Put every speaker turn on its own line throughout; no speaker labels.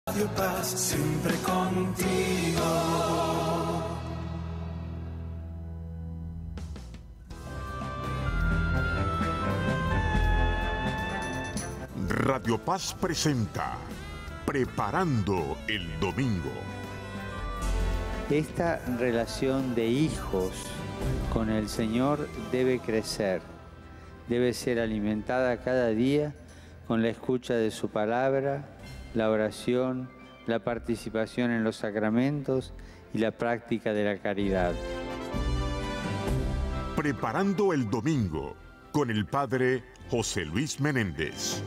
Radio Paz, siempre contigo.
Radio Paz presenta Preparando el Domingo.
Esta relación de hijos con el Señor debe crecer, debe ser alimentada cada día con la escucha de su palabra, la oración, la participación en los sacramentos y la práctica de la caridad.
Preparando el Domingo con el Padre José Luis Menéndez.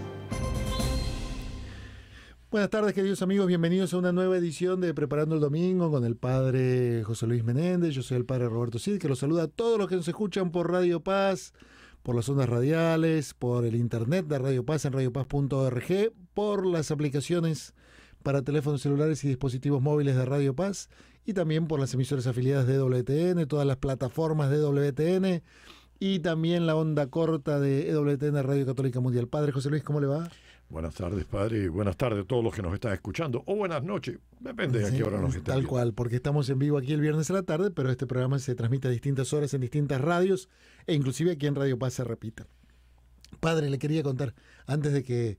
Buenas tardes, queridos amigos, bienvenidos a una nueva edición de Preparando el Domingo con el Padre José Luis Menéndez. Yo soy el Padre Roberto Cid, que los saluda a todos los que nos escuchan por Radio Paz, por las ondas radiales, por el internet de Radio Paz en radiopaz.org, por las aplicaciones para teléfonos celulares y dispositivos móviles de Radio Paz y también por las emisoras afiliadas de EWTN, todas las plataformas de EWTN y también la onda corta de EWTN Radio Católica Mundial. Padre José Luis, ¿cómo le va?
Buenas tardes, Padre, y buenas tardes a todos los que nos están escuchando, o buenas noches, depende de a qué hora nos estén
Tal
viendo.
cual, porque estamos en vivo aquí el viernes a la tarde, pero este programa se transmite a distintas horas en distintas radios, e inclusive aquí en Radio Paz se repite. Padre, le quería contar, antes de que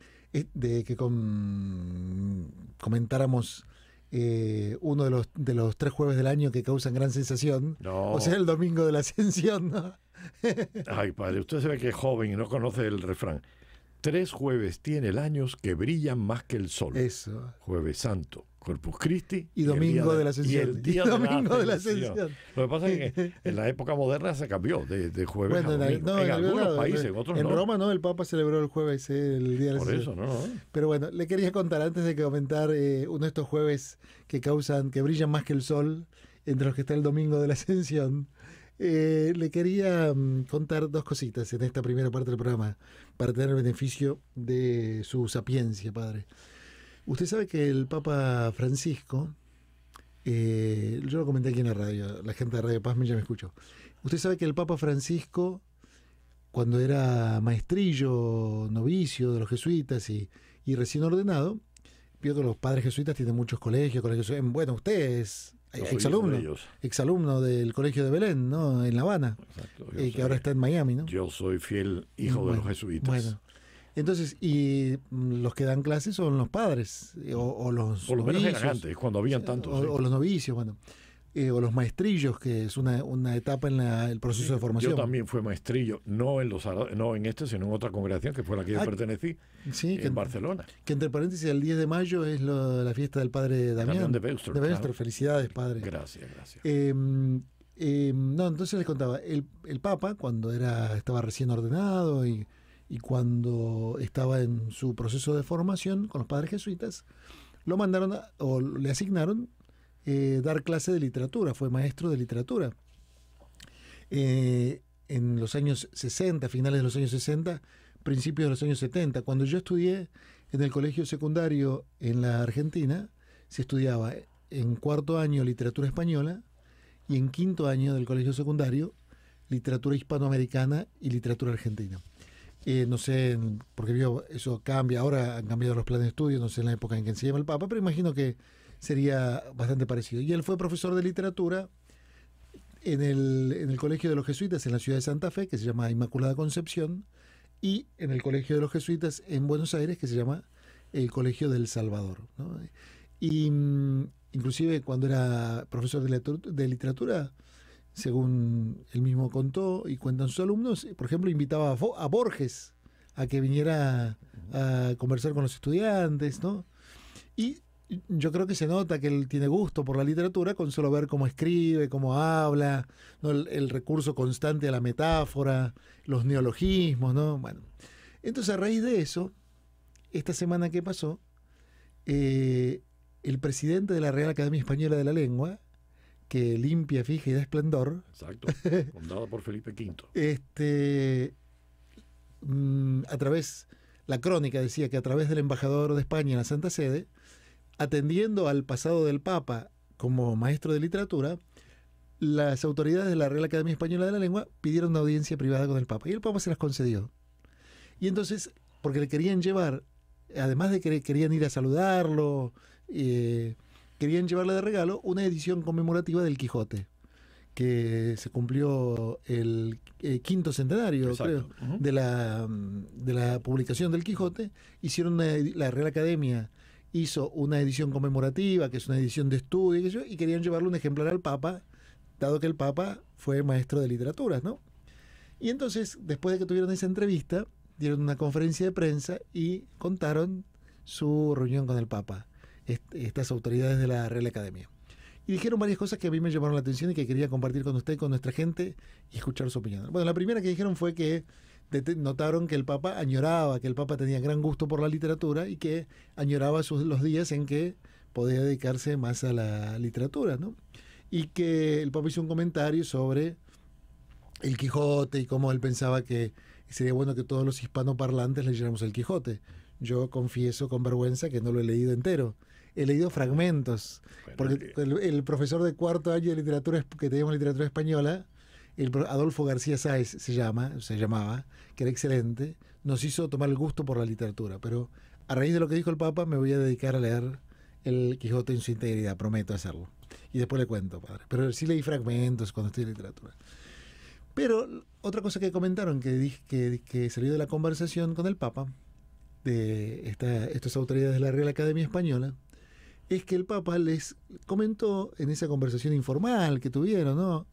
comentáramos uno de los 3 jueves del año que causan gran sensación,
No.
o sea, el domingo de la Ascensión, ¿no?
Ay, Padre, usted se ve que es joven y no conoce el refrán. 3 jueves tiene el año que brillan más que el sol.
Eso.
Jueves Santo, Corpus Christi.
Y domingo de la Ascensión.
Y el día
Y domingo de la
Ascensión.
Ascensión.
Lo que pasa es que en la época moderna se cambió de jueves a domingo. En algunos países, en otros
en
no.
Roma no, el Papa celebró el jueves el día de la
Por
Ascensión.
eso, no.
Pero bueno, le quería contar, antes de comentar uno de estos jueves que brillan más que el sol, entre los que está el domingo de la Ascensión, le quería contar 2 cositas en esta primera parte del programa, para tener el beneficio de su sapiencia, Padre. Usted sabe que el Papa Francisco, yo lo comenté aquí en la radio, la gente de Radio Paz ya me escuchó. Usted sabe que el Papa Francisco, cuando era maestrillo, novicio de los jesuitas y recién ordenado, vio que los padres jesuitas tienen muchos colegios. Bueno, usted es exalumno del colegio de Belén, ¿no? En La Habana,
Exacto,
que ahora está en Miami, ¿no?
Yo soy fiel hijo de los jesuitas.
Bueno, entonces, y los que dan clases son los padres, o los
Por lo menos
novicios,
eran antes, cuando habían tantos.
o los novicios, bueno. O los maestrillos, que es una etapa en el proceso de formación.
Yo también fui maestrillo, no en este, sino en otra congregación que fue a la que yo pertenecí,
sí,
en Barcelona.
Que entre paréntesis, el 10 de mayo es la fiesta del padre Damián
de Beuster.
Claro. Felicidades, padre.
Gracias.
No, entonces les contaba, el Papa, cuando estaba recién ordenado y cuando estaba en su proceso de formación con los padres jesuitas, lo mandaron o le asignaron dar clase de literatura. Fue maestro de literatura en los años 60, finales de los años 60, principios de los años 70. Cuando yo estudié en el colegio secundario en la Argentina, se estudiaba en 4º año literatura española y en 5º año del colegio secundario literatura hispanoamericana y literatura argentina. No sé, porque eso cambia, ahora han cambiado los planes de estudio, no sé en la época en que se llama el Papa, pero imagino que sería bastante parecido. Y él fue profesor de literatura en el Colegio de los Jesuitas en la ciudad de Santa Fe, que se llama Inmaculada Concepción, y en el Colegio de los Jesuitas en Buenos Aires, que se llama el Colegio del Salvador, ¿no? Y inclusive cuando era profesor de literatura, según él mismo contó y cuentan sus alumnos, por ejemplo, invitaba a Borges a que viniera a conversar con los estudiantes, ¿no? Y yo creo que se nota que él tiene gusto por la literatura con solo ver cómo escribe, cómo habla, ¿no? El recurso constante a la metáfora, los neologismos, ¿no? Bueno, entonces a raíz de eso, esta semana que pasó, el presidente de la Real Academia Española de la Lengua, que limpia, fija y da esplendor.
Exacto, fundada por Felipe V.
A través, la crónica decía que a través del embajador de España en la Santa Sede, atendiendo al pasado del Papa como maestro de literatura, las autoridades de la Real Academia Española de la Lengua pidieron una audiencia privada con el Papa, y el Papa se las concedió. Y entonces, porque le querían llevar, además de que querían ir a saludarlo, querían llevarle de regalo una edición conmemorativa del Quijote, que se cumplió el quinto centenario,
Exacto.
creo, de la publicación del Quijote. Hicieron la Real Academia hizo una edición conmemorativa, que es una edición de estudio, y querían llevarle un ejemplar al Papa, dado que el Papa fue maestro de literaturas, ¿no? Y entonces, después de que tuvieron esa entrevista, dieron una conferencia de prensa y contaron su reunión con el Papa, estas autoridades de la Real Academia. Y dijeron varias cosas que a mí me llamaron la atención y que quería compartir con usted, con nuestra gente, y escuchar su opinión. Bueno, la primera que dijeron fue que notaron que el Papa añoraba, que el Papa tenía gran gusto por la literatura y que añoraba los días en que podía dedicarse más a la literatura, ¿no? Y que el Papa hizo un comentario sobre el Quijote y cómo él pensaba que sería bueno que todos los hispanoparlantes leyéramos el Quijote. Yo confieso con vergüenza que no lo he leído entero. He leído fragmentos, porque el profesor de cuarto año de literatura, que teníamos literatura española, Adolfo García Sáez se llamaba, que era excelente, nos hizo tomar el gusto por la literatura. Pero a raíz de lo que dijo el Papa, me voy a dedicar a leer el Quijote en su integridad, prometo hacerlo. Y después le cuento, padre. Pero sí leí fragmentos cuando estudié literatura. Pero otra cosa que comentaron, que salió de la conversación con el Papa, de estas autoridades de la Real Academia Española, es que el Papa les comentó en esa conversación informal que tuvieron, ¿no?,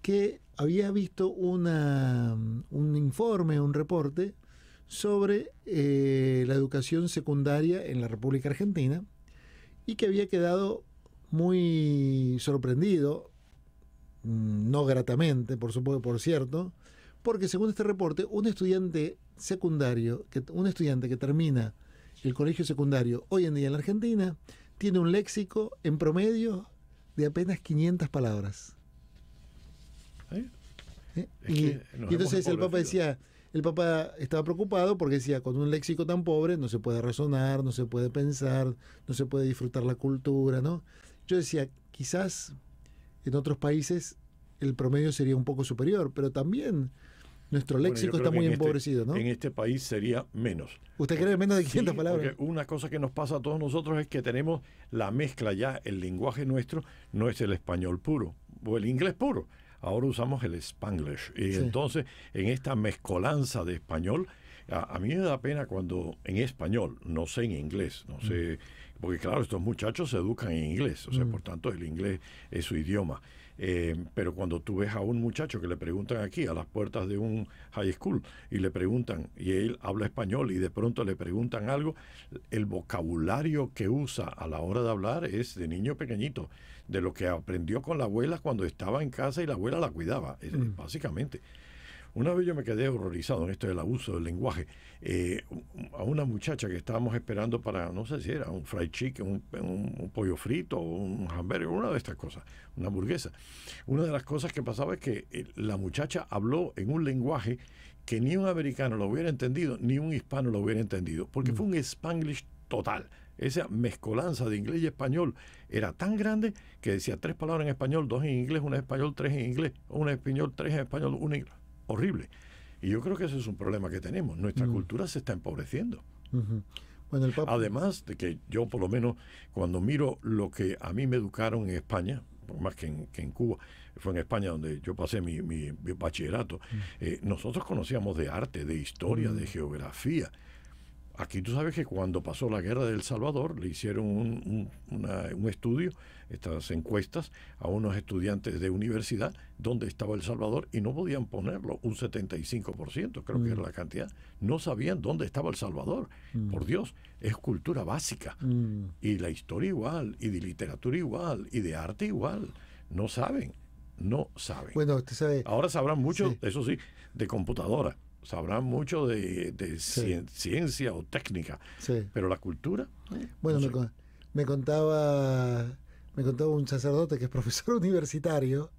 que había visto un informe, un reporte sobre la educación secundaria en la República Argentina y que había quedado muy sorprendido, no gratamente, por cierto, porque según este reporte, un estudiante que termina el colegio secundario hoy en día en la Argentina tiene un léxico en promedio de apenas 500 palabras. Y entonces el Papa estaba preocupado porque decía, con un léxico tan pobre no se puede razonar, no se puede pensar, no se puede disfrutar la cultura, ¿no? Yo decía, quizás en otros países el promedio sería un poco superior, pero también nuestro léxico está muy empobrecido, ¿no?
En este país sería menos.
¿Usted cree menos de 500
sí,
palabras?
Porque una cosa que nos pasa a todos nosotros es que tenemos la mezcla ya, el lenguaje nuestro no es el español puro o el inglés puro. Ahora usamos el Spanglish. Y sí, entonces, en esta mezcolanza de español, a mí me da pena cuando en español, no sé en inglés, no sé, porque claro, estos muchachos se educan en inglés, o sea, por tanto el inglés es su idioma. Pero cuando tú ves a un muchacho que le preguntan aquí a las puertas de un high school y le preguntan, y él habla español y de pronto le preguntan algo, el vocabulario que usa a la hora de hablar es de niño pequeñito, de lo que aprendió con la abuela cuando estaba en casa y la abuela la cuidaba, básicamente. Una vez yo me quedé horrorizado en esto del abuso del lenguaje. A una muchacha que estábamos esperando para, no sé si era un fried chicken, un pollo frito, un hamburger, una de estas cosas, una hamburguesa. Una de las cosas que pasaba es que la muchacha habló en un lenguaje que ni un americano lo hubiera entendido, ni un hispano lo hubiera entendido, porque fue un Spanglish total. Esa mezcolanza de inglés y español era tan grande que decía 3 palabras en español, 2 en inglés, una en español, 3 en inglés, una en español, 3 en español, una en inglés. Horrible. Y yo creo que ese es un problema que tenemos. Nuestra cultura se está empobreciendo.
Bueno, el Papa...
Además de que yo, por lo menos, cuando miro lo que a mí me educaron en España, más que en Cuba, fue en España donde yo pasé mi bachillerato, nosotros conocíamos de arte, de historia, de geografía. Aquí tú sabes que cuando pasó la guerra de El Salvador le hicieron un estudio, estas encuestas, a unos estudiantes de universidad donde estaba El Salvador y no podían ponerlo, un 75%, creo que era la cantidad. No sabían dónde estaba El Salvador. Por Dios, es cultura básica. Y la historia igual, y de literatura igual, y de arte igual. No saben.
Bueno, usted sabe...
Ahora sabrán mucho, eso sí, de computadora. Sabrán mucho de ciencia o técnica, pero la cultura...
Bueno, no me contaba un sacerdote que es profesor universitario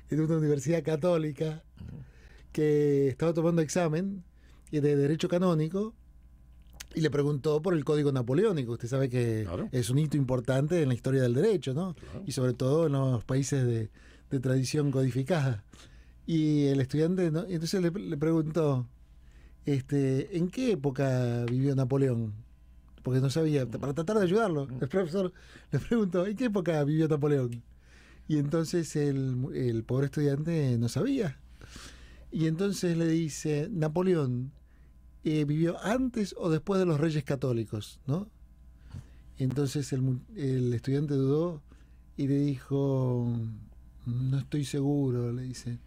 en una universidad católica que estaba tomando examen de Derecho Canónico y le preguntó por el Código Napoleónico. Usted sabe que es un hito importante en la historia del derecho, ¿no? Claro. Y sobre todo en los países de tradición codificada. Y el estudiante, ¿no? Entonces le preguntó, ¿en qué época vivió Napoleón? porque no sabía, para tratar de ayudarlo. El profesor le preguntó, ¿en qué época vivió Napoleón? Y entonces el pobre estudiante no sabía. Y entonces le dice, Napoleón vivió antes o después de los Reyes Católicos, ¿no? Entonces el estudiante dudó y le dijo, no estoy seguro, le dice,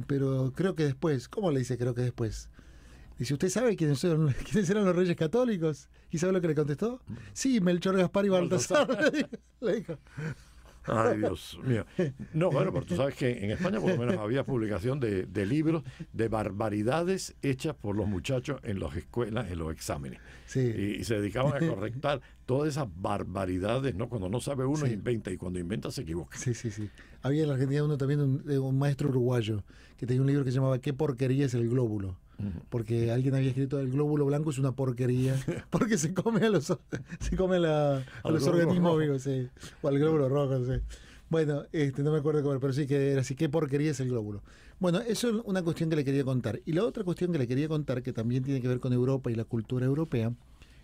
pero creo que después. ¿Cómo le dice creo que después? Dice, ¿usted sabe quiénes eran los Reyes Católicos? ¿Y sabe lo que le contestó? Sí, Melchor, Gaspar y Baltasar. Le dijo.
Ay, Dios mío. No, bueno, pero tú sabes que en España por lo menos había publicación de libros de barbaridades hechas por los muchachos en las escuelas, en los exámenes.
Sí.
Y se dedicaban a correctar todas esas barbaridades, ¿no? Cuando no sabe uno,
Sí.
inventa, y cuando inventa se equivoca.
Sí. Había en la Argentina uno también, un maestro uruguayo, que tenía un libro que se llamaba ¿Qué porquería es el glóbulo? Porque alguien había escrito el glóbulo blanco es una porquería, porque se come a los organismos vivos, sí. O al glóbulo rojo, sí. Bueno, no me acuerdo cómo, pero sí que era así, ¿qué porquería es el glóbulo? Bueno, eso es una cuestión que le quería contar. Y la otra cuestión que le quería contar, que también tiene que ver con Europa y la cultura europea,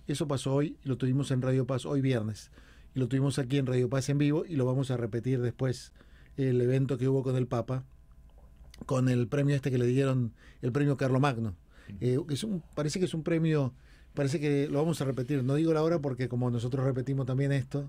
eso pasó hoy, y lo tuvimos en Radio Paz, hoy viernes, y lo tuvimos aquí en Radio Paz en vivo, y lo vamos a repetir después, el evento que hubo con el Papa, con el premio que le dieron, el premio Carlomagno. Parece que es un premio, parece que lo vamos a repetir, no digo la hora porque como nosotros repetimos también esto,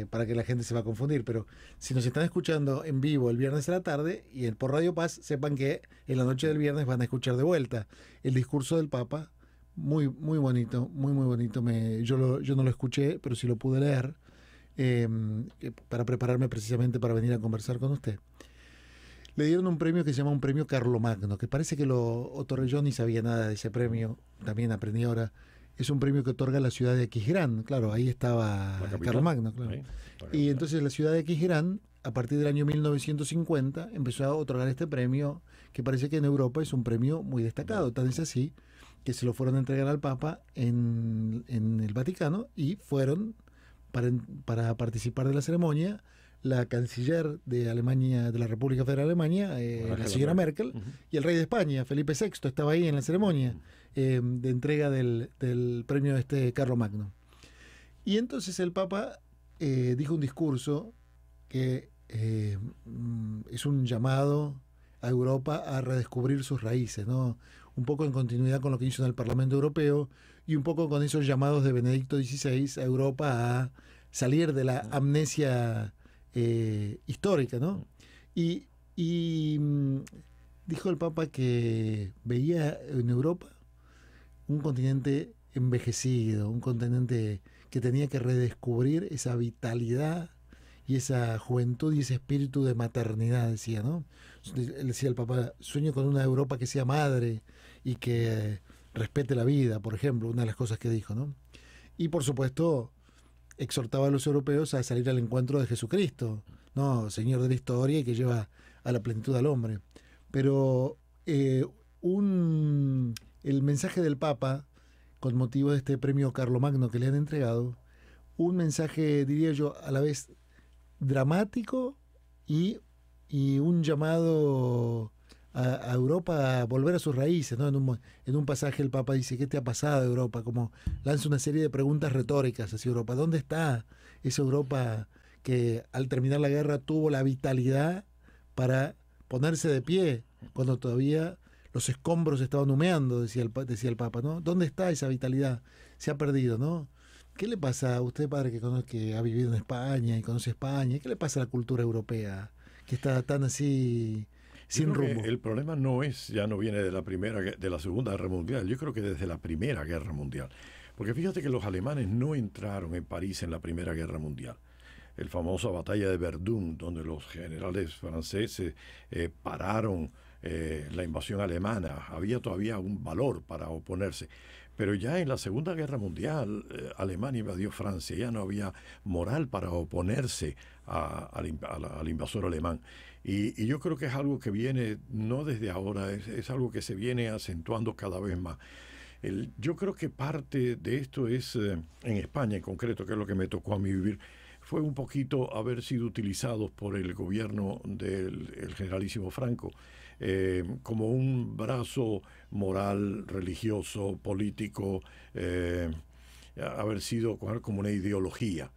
para que la gente se va a confundir, pero si nos están escuchando en vivo el viernes a la tarde y por Radio Paz, sepan que en la noche del viernes van a escuchar de vuelta el discurso del Papa, muy bonito, muy bonito. Yo no lo escuché, pero sí lo pude leer, para prepararme precisamente para venir a conversar con usted. Le dieron un premio que se llama un premio Carlomagno, que parece que lo otorgué, yo ni sabía nada de ese premio, también aprendí ahora. Es un premio que otorga la ciudad de Aquisgrán, claro, ahí estaba Carlomagno, claro.
Sí,
y entonces la ciudad de Aquisgrán, a partir del año 1950, empezó a otorgar este premio, que parece que en Europa es un premio muy destacado, tan es así que se lo fueron a entregar al Papa en el Vaticano, y fueron para participar de la ceremonia la canciller de Alemania, de la República Federal de Alemania, la señora Merkel, y el rey de España, Felipe VI, estaba ahí en la ceremonia de entrega del premio Carlomagno. Y entonces el Papa dijo un discurso que es un llamado a Europa a redescubrir sus raíces, ¿no? Un poco en continuidad con lo que hizo en el Parlamento Europeo y un poco con esos llamados de Benedicto XVI a Europa a salir de la amnesia histórica, ¿no? Y dijo el Papa que veía en Europa un continente envejecido, un continente que tenía que redescubrir esa vitalidad y esa juventud y ese espíritu de maternidad, decía, ¿no? Él decía el Papa, sueño con una Europa que sea madre y que respete la vida, por ejemplo, una de las cosas que dijo, ¿no? Y por supuesto exhortaba a los europeos a salir al encuentro de Jesucristo, ¿no? Señor de la historia y que lleva a la plenitud al hombre. Pero el mensaje del Papa, con motivo de este premio Carlomagno que le han entregado, un mensaje, diría yo, a la vez dramático y un llamado a Europa a volver a sus raíces, ¿no? En un pasaje el Papa dice, ¿qué te ha pasado, Europa? Como lanza una serie de preguntas retóricas hacia Europa. ¿Dónde está esa Europa que al terminar la guerra tuvo la vitalidad para ponerse de pie cuando todavía los escombros estaban humeando, decía el Papa, ¿no? ¿Dónde está esa vitalidad? Se ha perdido, ¿no? ¿Qué le pasa a usted, padre, que ha vivido en España y conoce España? ¿Qué le pasa a la cultura europea que está tan así sin rumbo?
El problema ya no viene de la Segunda Guerra Mundial. Yo creo que desde la Primera Guerra Mundial. Porque fíjate que los alemanes no entraron en París en la Primera Guerra Mundial. El famosa batalla de Verdún, donde los generales franceses pararon la invasión alemana. Había todavía un valor para oponerse. Pero ya en la Segunda Guerra Mundial, Alemania invadió Francia, ya no había moral para oponerse al invasor alemán. Y yo creo que es algo que viene, no desde ahora, es algo que se viene acentuando cada vez más. Yo creo que parte de esto es, en España en concreto, que es lo que me tocó a mí vivir, fue un poquito haber sido utilizados por el gobierno del generalísimo Franco como un brazo moral, religioso, político, haber sido como una ideología.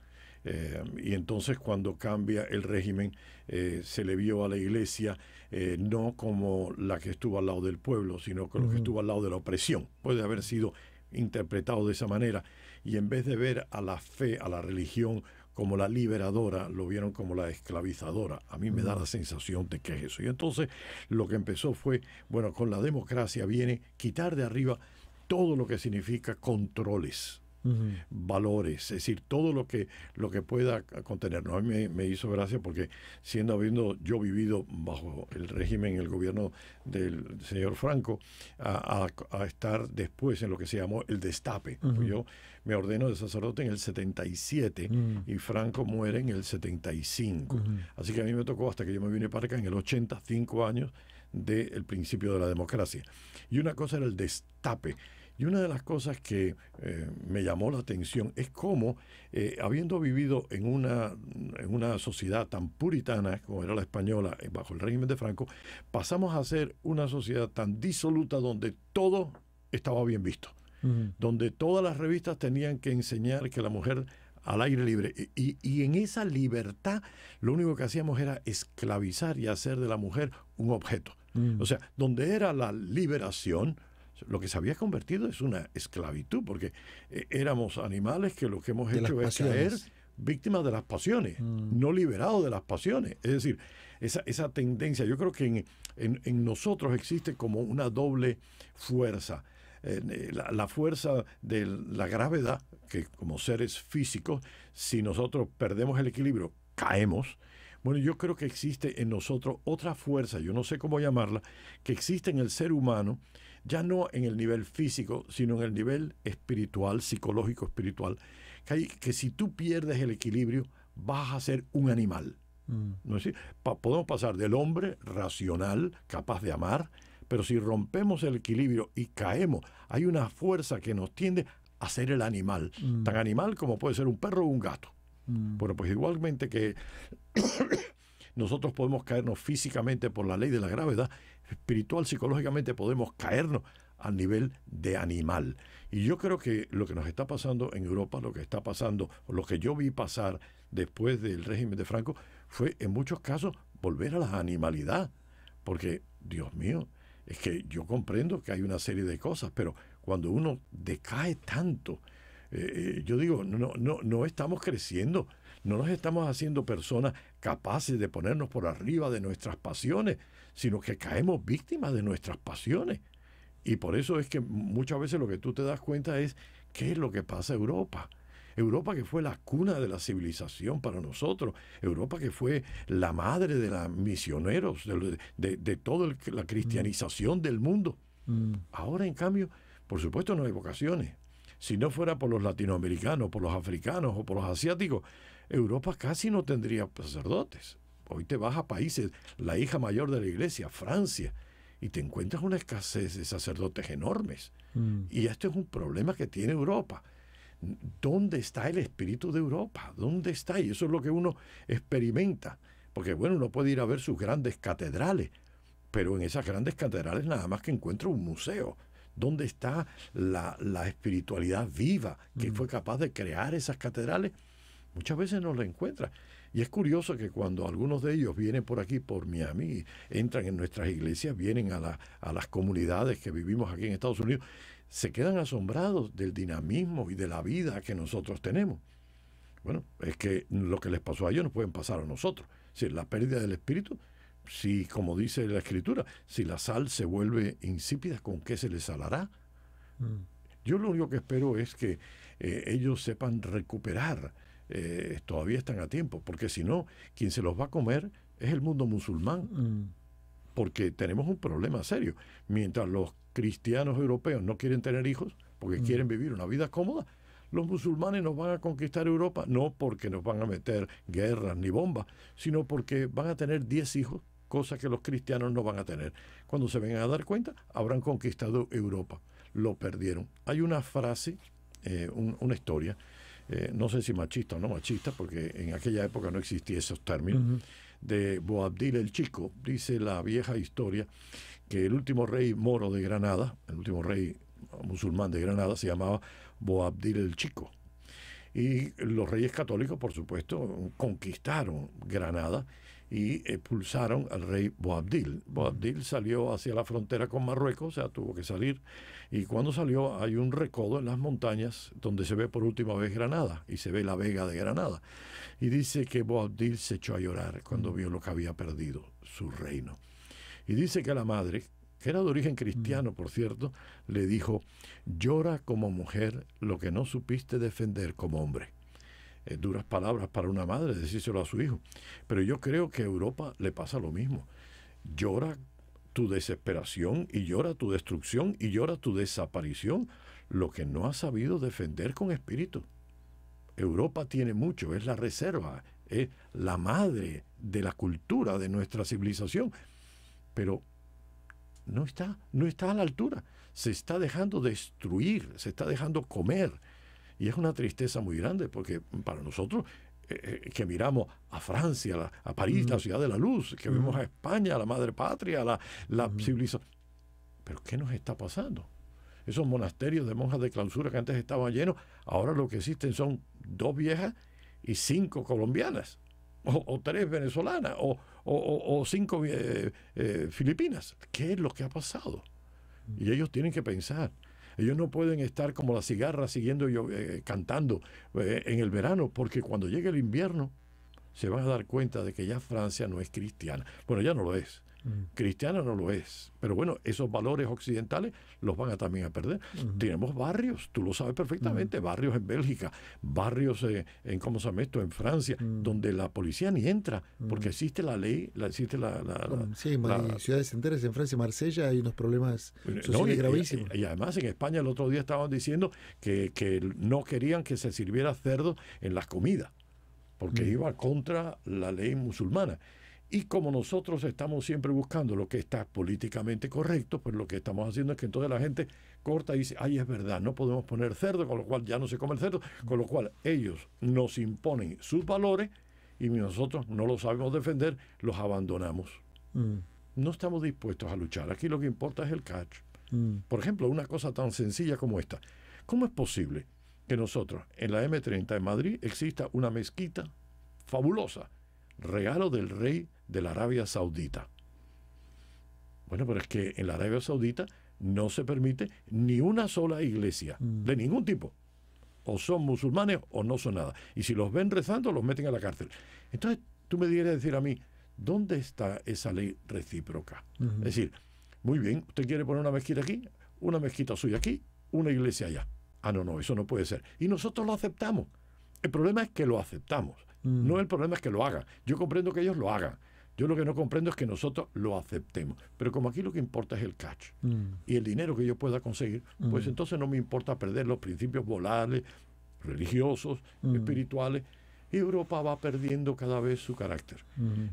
Y entonces cuando cambia el régimen, se le vio a la iglesia no como la que estuvo al lado del pueblo, sino como que estuvo al lado de la opresión. Puede haber sido interpretado de esa manera, y en vez de ver a la fe, a la religión como la liberadora, lo vieron como la esclavizadora. A mí me da la sensación de que es eso. Y entonces lo que empezó fue, bueno, con la democracia viene quitar de arriba todo lo que significa controles, valores, es decir, todo lo que pueda contenernos. A mí me hizo gracia porque habiendo yo vivido bajo el régimen, el gobierno del señor Franco, a estar después en lo que se llamó el destape. Pues yo me ordeno de sacerdote en el 77 y Franco muere en el 75. Así que a mí me tocó, hasta que yo me vine para acá, en el 85 años del principio de la democracia. Y una cosa era el destape. Y una de las cosas que me llamó la atención es cómo, habiendo vivido en una sociedad tan puritana como era la española bajo el régimen de Franco, pasamos a ser una sociedad tan disoluta donde todo estaba bien visto, donde todas las revistas tenían que enseñar que la mujer al aire libre. Y en esa libertad lo único que hacíamos era esclavizar y hacer de la mujer un objeto. O sea, donde era la liberación, lo que se había convertido es una esclavitud, porque éramos animales que lo que hemos hecho es caer víctimas de las pasiones, no liberados de las pasiones. Es decir, esa tendencia, yo creo que en nosotros existe como una doble fuerza. La fuerza de la gravedad, que como seres físicos, si nosotros perdemos el equilibrio, caemos. Bueno, yo creo que existe en nosotros otra fuerza, yo no sé cómo llamarla, que existe en el ser humano, ya no en el nivel físico, sino en el nivel espiritual, psicológico espiritual, que si tú pierdes el equilibrio, vas a ser un animal. ¿No es decir? Podemos pasar del hombre racional, capaz de amar, pero si rompemos el equilibrio y caemos, hay una fuerza que nos tiende a ser el animal, tan animal como puede ser un perro o un gato. Bueno, pues igualmente que nosotros podemos caernos físicamente por la ley de la gravedad, espiritual, psicológicamente podemos caernos al nivel de animal. Y yo creo que lo que nos está pasando en Europa, lo que está pasando, lo que yo vi pasar después del régimen de Franco, fue en muchos casos volver a la animalidad. Porque, Dios mío, es que yo comprendo que hay una serie de cosas, pero cuando uno decae tanto, yo digo, no estamos creciendo, no nos estamos haciendo personas capaces de ponernos por arriba de nuestras pasiones, sino que caemos víctimas de nuestras pasiones. Y por eso es que muchas veces lo que tú te das cuenta es qué es lo que pasa en Europa. Europa, que fue la cuna de la civilización para nosotros, Europa que fue la madre de los misioneros, de toda la cristianización del mundo. Ahora, en cambio, por supuesto no hay vocaciones. Si no fuera por los latinoamericanos, por los africanos o por los asiáticos, Europa casi no tendría sacerdotes. Hoy te vas a países, la hija mayor de la iglesia, Francia, y te encuentras una escasez de sacerdotes enormes. Y esto es un problema que tiene Europa. ¿Dónde está el espíritu de Europa? ¿Dónde está? Y eso es lo que uno experimenta. Porque, bueno, uno puede ir a ver sus grandes catedrales, pero en esas grandes catedrales nada más que encuentra un museo. ¿Dónde está la espiritualidad viva que fue capaz de crear esas catedrales? Muchas veces no la encuentra. Y es curioso que cuando algunos de ellos vienen por aquí, por Miami, entran en nuestras iglesias, vienen a las comunidades que vivimos aquí en Estados Unidos, se quedan asombrados del dinamismo y de la vida que nosotros tenemos. Bueno, es que lo que les pasó a ellos nos pueden pasar a nosotros. Si la pérdida del espíritu, si, como dice la Escritura, si la sal se vuelve insípida, ¿con qué se les salará? Yo lo único que espero es que ellos sepan recuperar. Todavía están a tiempo, porque si no, quien se los va a comer es el mundo musulmán. Porque tenemos un problema serio. Mientras los cristianos europeos no quieren tener hijos porque quieren vivir una vida cómoda, los musulmanes nos van a conquistar Europa, no porque nos van a meter guerras ni bombas, sino porque van a tener 10 hijos, cosa que los cristianos no van a tener. Cuando se vengan a dar cuenta, habrán conquistado Europa. Lo perdieron. Hay una frase, una historia, no sé si machista o no machista, porque en aquella época no existían esos términos, de Boabdil el Chico. Dice la vieja historia que el último rey moro de Granada, el último rey musulmán de Granada, se llamaba Boabdil el Chico. Y los reyes católicos, por supuesto, conquistaron Granada y expulsaron al rey Boabdil. Boabdil salió hacia la frontera con Marruecos, o sea, tuvo que salir. Y cuando salió hay un recodo en las montañas donde se ve por última vez Granada y se ve la Vega de Granada. Y dice que Boabdil se echó a llorar cuando vio lo que había perdido, su reino. Y dice que la madre, que era de origen cristiano, por cierto, le dijo: llora como mujer lo que no supiste defender como hombre. Duras palabras para una madre, decírselo a su hijo. Pero yo creo que a Europa le pasa lo mismo. Llora tu desesperación y llora tu destrucción y llora tu desaparición, lo que no has sabido defender con espíritu. Europa tiene mucho, es la reserva, es la madre de la cultura de nuestra civilización, pero no está a la altura. Se está dejando destruir, se está dejando comer. Y es una tristeza muy grande, porque para nosotros que miramos a Francia, a París, la ciudad de la luz, que vemos a España, la madre patria, la civilización. ¿Pero qué nos está pasando? Esos monasterios de monjas de clausura que antes estaban llenos, ahora lo que existen son 2 viejas y 5 colombianas, o 3 venezolanas, o 5 filipinas. ¿Qué es lo que ha pasado? Y ellos tienen que pensar. Ellos no pueden estar como las cigarras siguiendo cantando en el verano, porque cuando llegue el invierno se van a dar cuenta de que ya Francia no es cristiana. Bueno, ya no lo es. Cristiana no lo es. Pero bueno, esos valores occidentales los van a también a perder. Tenemos barrios, tú lo sabes perfectamente, barrios en Bélgica, barrios ¿cómo se llama esto? En Francia, donde la policía ni entra, porque existe la ley, existe
ciudades enteras en Francia, Marsella, hay unos problemas sociales gravísimos.
Y además en España el otro día estaban diciendo que no querían que se sirviera cerdo en las comidas, porque iba contra la ley musulmana. Y como nosotros estamos siempre buscando lo que está políticamente correcto, pues lo que estamos haciendo es que entonces la gente corta y dice: ay, es verdad, no podemos poner cerdo, con lo cual ya no se come el cerdo, con lo cual ellos nos imponen sus valores y nosotros no los sabemos defender, los abandonamos. No estamos dispuestos a luchar. Aquí lo que importa es el catch. Por ejemplo, una cosa tan sencilla como esta. ¿Cómo es posible que nosotros en la M30 en Madrid exista una mezquita fabulosa, regalo del rey de la Arabia Saudita? Bueno, pero es que en la Arabia Saudita no se permite ni una sola iglesia, de ningún tipo. O son musulmanes o no son nada. Y si los ven rezando, los meten a la cárcel. Entonces, tú me deberías decir a mí, ¿dónde está esa ley recíproca? Es decir, muy bien, usted quiere poner una mezquita aquí, una mezquita suya aquí, una iglesia allá. Ah, no, eso no puede ser. Y nosotros lo aceptamos. El problema es que lo aceptamos. No, el problema es que lo hagan. Yo comprendo que ellos lo hagan. Yo lo que no comprendo es que nosotros lo aceptemos. Pero como aquí lo que importa es el catch y el dinero que yo pueda conseguir, pues entonces no me importa perder los principios morales, religiosos, espirituales. Y Europa va perdiendo cada vez su carácter.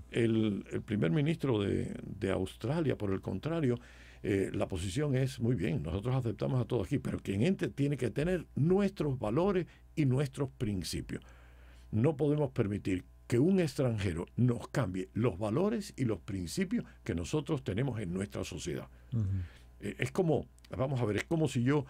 El primer ministro de Australia, por el contrario, la posición es: muy bien, nosotros aceptamos a todos aquí, pero quien entre tiene que tener nuestros valores y nuestros principios. No podemos permitir que un extranjero nos cambie los valores y los principios que nosotros tenemos en nuestra sociedad. Es como, vamos a ver, es como si yo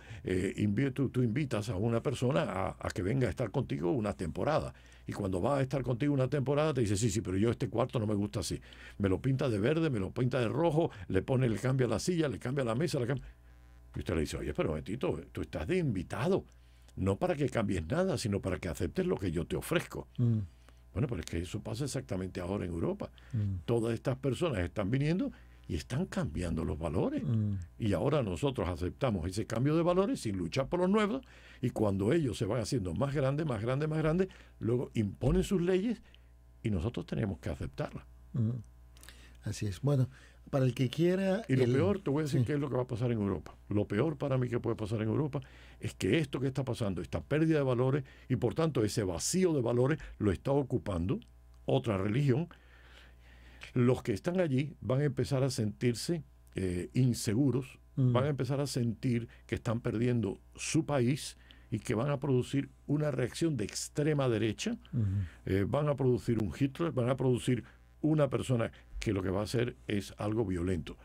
tú invitas a una persona a que venga a estar contigo una temporada. Y cuando va a estar contigo una temporada te dice: sí, pero yo este cuarto no me gusta así. Me lo pinta de verde, me lo pinta de rojo, le cambia la silla, le cambia la mesa, Y usted le dice: oye, pero momentito, tú estás de invitado. No para que cambies nada, sino para que aceptes lo que yo te ofrezco. Bueno, pero es que eso pasa exactamente ahora en Europa. Todas estas personas están viniendo y están cambiando los valores. Y ahora nosotros aceptamos ese cambio de valores sin luchar por los nuevos, y cuando ellos se van haciendo más grandes, luego imponen sus leyes y nosotros tenemos que aceptarlas.
Así es. Bueno, para el que quiera...
Y lo peor, te voy a decir qué es lo que va a pasar en Europa. Lo peor para mí que puede pasar en Europa es que esto que está pasando, esta pérdida de valores, y por tanto ese vacío de valores, lo está ocupando otra religión. Los que están allí van a empezar a sentirse inseguros, van a empezar a sentir que están perdiendo su país y que van a producir una reacción de extrema derecha, van a producir un Hitler, van a producir una persona que lo que va a hacer es algo violento.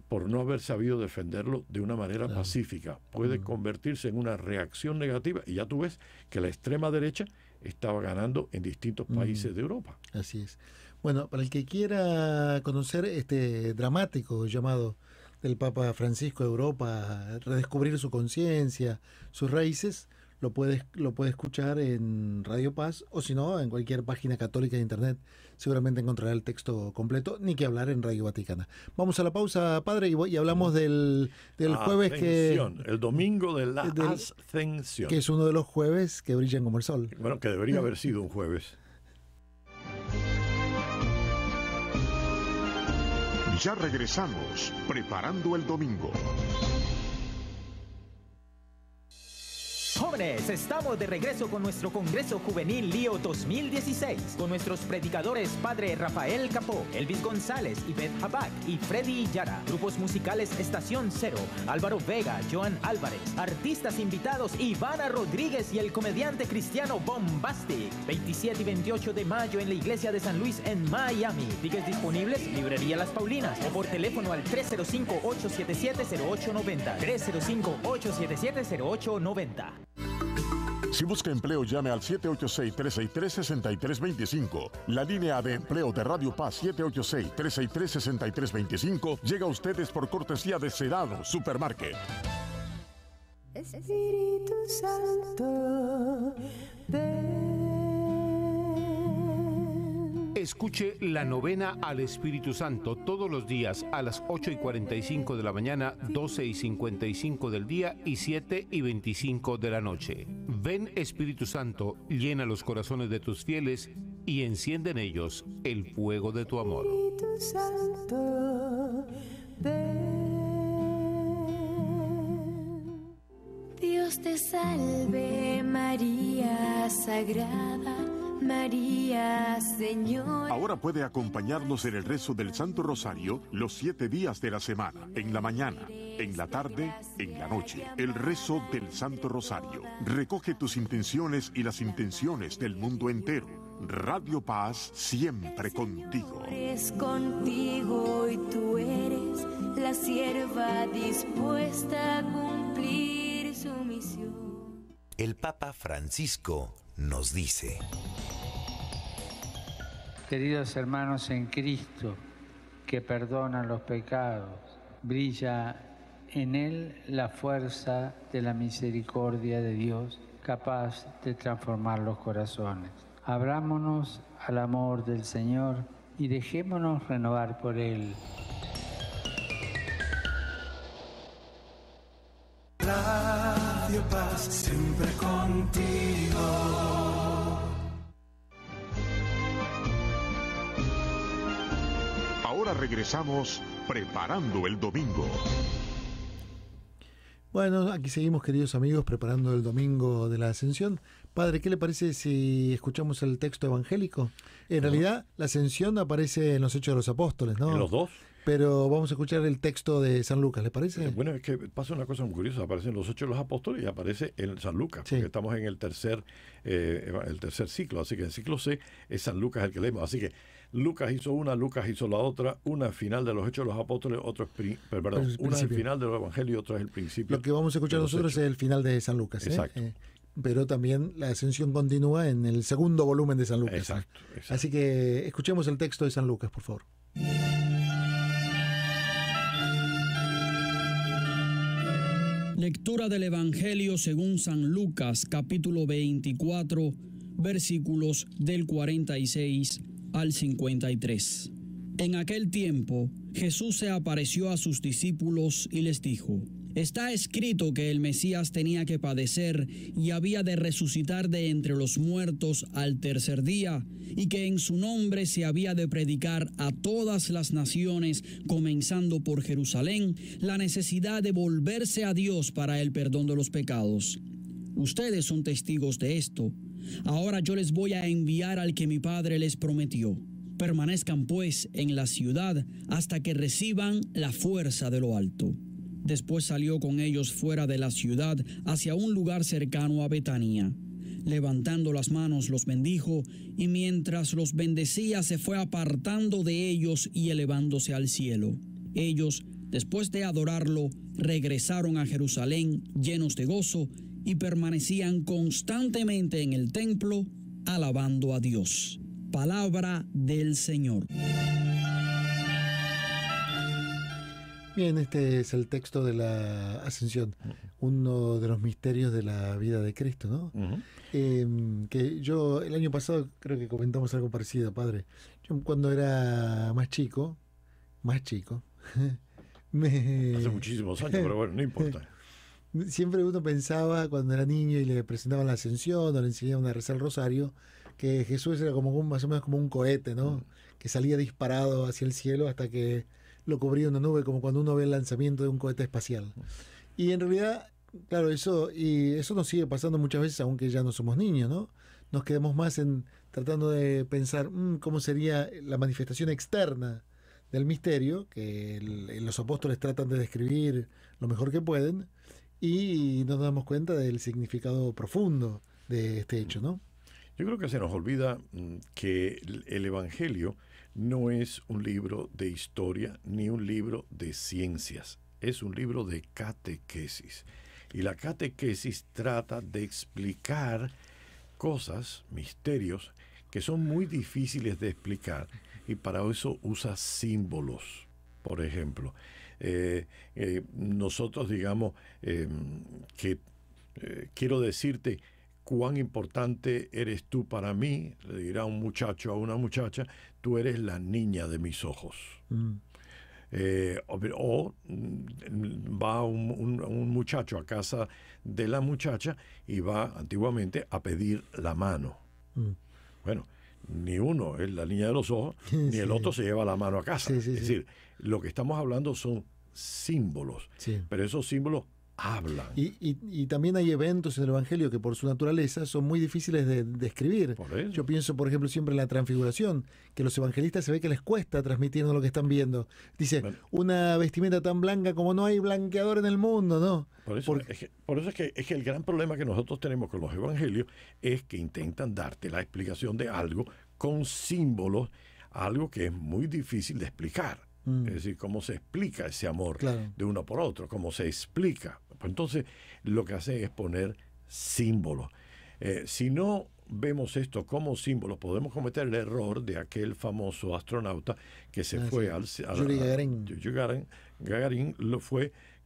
por no haber sabido defenderlo de una manera pacífica. Puede convertirse en una reacción negativa, y ya tú ves que la extrema derecha estaba ganando en distintos países de Europa.
Así es. Bueno, para el que quiera conocer este dramático llamado del Papa Francisco a Europa, redescubrir su conciencia, sus raíces, lo puede escuchar en Radio Paz, o si no, en cualquier página católica de internet. Seguramente encontrará el texto completo, ni que hablar en Radio Vaticana. Vamos a la pausa, padre, y hablamos del jueves
el domingo de la Ascensión.
Que es uno de los jueves que brillan como el sol.
Bueno, que debería haber sido un jueves.
Ya regresamos, preparando el domingo.
Jóvenes, estamos de regreso con nuestro Congreso Juvenil Lío 2016, con nuestros predicadores Padre Rafael Capó, Elvis González, Ivette Habac y Freddy Yara. Grupos musicales Estación Cero, Álvaro Vega, Joan Álvarez. Artistas invitados Ivana Rodríguez y el comediante cristiano Bombastic. 27 y 28 de mayo en la Iglesia de San Luis en Miami. Tickets disponibles, Librería Las Paulinas, o por teléfono al 305-877-0890. 305-877-0890.
Si busca empleo, llame al 786-363-6325. La línea de empleo de Radio Paz 786-363-6325 llega a ustedes por cortesía de Sedano Supermarket.
Espíritu Santo, ven.
Escuche la novena al Espíritu Santo todos los días a las 8:45 de la mañana, 12:55 del día y 7:25 de la noche. Ven, Espíritu Santo, llena los corazones de tus fieles y enciende en ellos el fuego de tu amor.
Espíritu Santo, ven. Dios te salve, María Sagrada, María, Señor.
Ahora puede acompañarnos en el rezo del Santo Rosario los 7 días de la semana, en la mañana, en la tarde, en la noche. El rezo del Santo Rosario recoge tus intenciones y las intenciones del mundo entero. Radio Paz, siempre contigo.
Es contigo y tú eres la sierva dispuesta a cumplir su misión.
El Papa Francisco nos dice:
Queridos hermanos en Cristo, que perdonan los pecados, brilla en Él la fuerza de la misericordia de Dios, capaz de transformar los corazones. Abrámonos al amor del Señor y dejémonos renovar por Él.
Radio Paz, siempre contigo.
Ahora regresamos preparando el domingo.
Bueno, aquí seguimos, queridos amigos, preparando el domingo de la Ascensión. Padre, ¿qué le parece si escuchamos el texto evangélico? En realidad, la Ascensión aparece en los Hechos de los Apóstoles, ¿no?
En los dos.
Pero vamos a escuchar el texto de San Lucas, ¿le parece?
Bueno, es que pasa una cosa muy curiosa. Aparece en los Hechos de los Apóstoles y aparece en San Lucas, porque estamos en el tercer ciclo. Así que el ciclo C es San Lucas el que leemos. Así que Lucas hizo una, Lucas hizo la otra, una al final de los Hechos de los Apóstoles, una es el final del Evangelio y otra es el principio.
Lo que vamos a escuchar nosotros es el final de San Lucas.
Exacto.
Pero también la Ascensión continúa en el segundo volumen de San Lucas.
Exacto.
Así que escuchemos el texto de San Lucas, por favor.
Lectura del Evangelio según San Lucas, capítulo 24, versículos del 46 al 53. En aquel tiempo, Jesús se apareció a sus discípulos y les dijo: Está escrito que el Mesías tenía que padecer y había de resucitar de entre los muertos al tercer día, y que en su nombre se había de predicar a todas las naciones, comenzando por Jerusalén, la necesidad de volverse a Dios para el perdón de los pecados. Ustedes son testigos de esto. Ahora yo les voy a enviar al que mi Padre les prometió. Permanezcan pues en la ciudad hasta que reciban la fuerza de lo alto. Después salió con ellos fuera de la ciudad hacia un lugar cercano a Betania. Levantando las manos los bendijo, y mientras los bendecía se fue apartando de ellos y elevándose al cielo. Ellos, Después de adorarlo, regresaron a Jerusalén llenos de gozo y permanecían constantemente en el templo, alabando a Dios. Palabra del Señor.
Bien, este es el texto de la Ascensión, uno de los misterios de la vida de Cristo, ¿no? Que yo el año pasado creo que comentamos algo parecido, padre. Yo cuando era más chico,
hace muchísimos años, pero bueno, no importa.
Siempre uno pensaba cuando era niño y le presentaban la Ascensión o le enseñaban a rezar el rosario, que Jesús era como más o menos como un cohete, ¿no? Que salía disparado hacia el cielo hasta que lo cubría una nube, como cuando uno ve el lanzamiento de un cohete espacial. Y en realidad, claro, eso nos sigue pasando muchas veces, aunque ya no somos niños, ¿no? Nos quedamos más en tratando de pensar cómo sería la manifestación externa del misterio, que los apóstoles tratan de describir lo mejor que pueden, y nos damos cuenta del significado profundo de este hecho, ¿no?
Yo creo que se nos olvida que el Evangelio no es un libro de historia ni un libro de ciencias, es un libro de catequesis. Y la catequesis trata de explicar cosas, misterios, que son muy difíciles de explicar, y para eso usa símbolos. Por ejemplo, nosotros digamos que quiero decirte cuán importante eres tú para mí, le dirá un muchacho a una muchacha, tú eres la niña de mis ojos. O va un muchacho a casa de la muchacha y va antiguamente a pedir la mano. Bueno, ni uno es la niña de los ojos, ni el otro se lleva la mano a casa. Es decir, lo que estamos hablando son símbolos, pero esos símbolos hablan.
Y también hay eventos en el Evangelio que por su naturaleza son muy difíciles de describir. Yo pienso, por ejemplo, siempre en la transfiguración, que los evangelistas se ve que les cuesta transmitirnos lo que están viendo. Dice, una vestimenta tan blanca como no hay blanqueador en el mundo, ¿no?
Por eso es que el gran problema que nosotros tenemos con los evangelios es que intentan darte la explicación de algo con símbolos, algo que es muy difícil de explicar. Es decir, cómo se explica ese amor de uno por otro, cómo se explica. Pues entonces, lo que hace es poner símbolos. Si no vemos esto como símbolos, podemos cometer el error de aquel famoso astronauta que se fue al
Yuri Gagarin.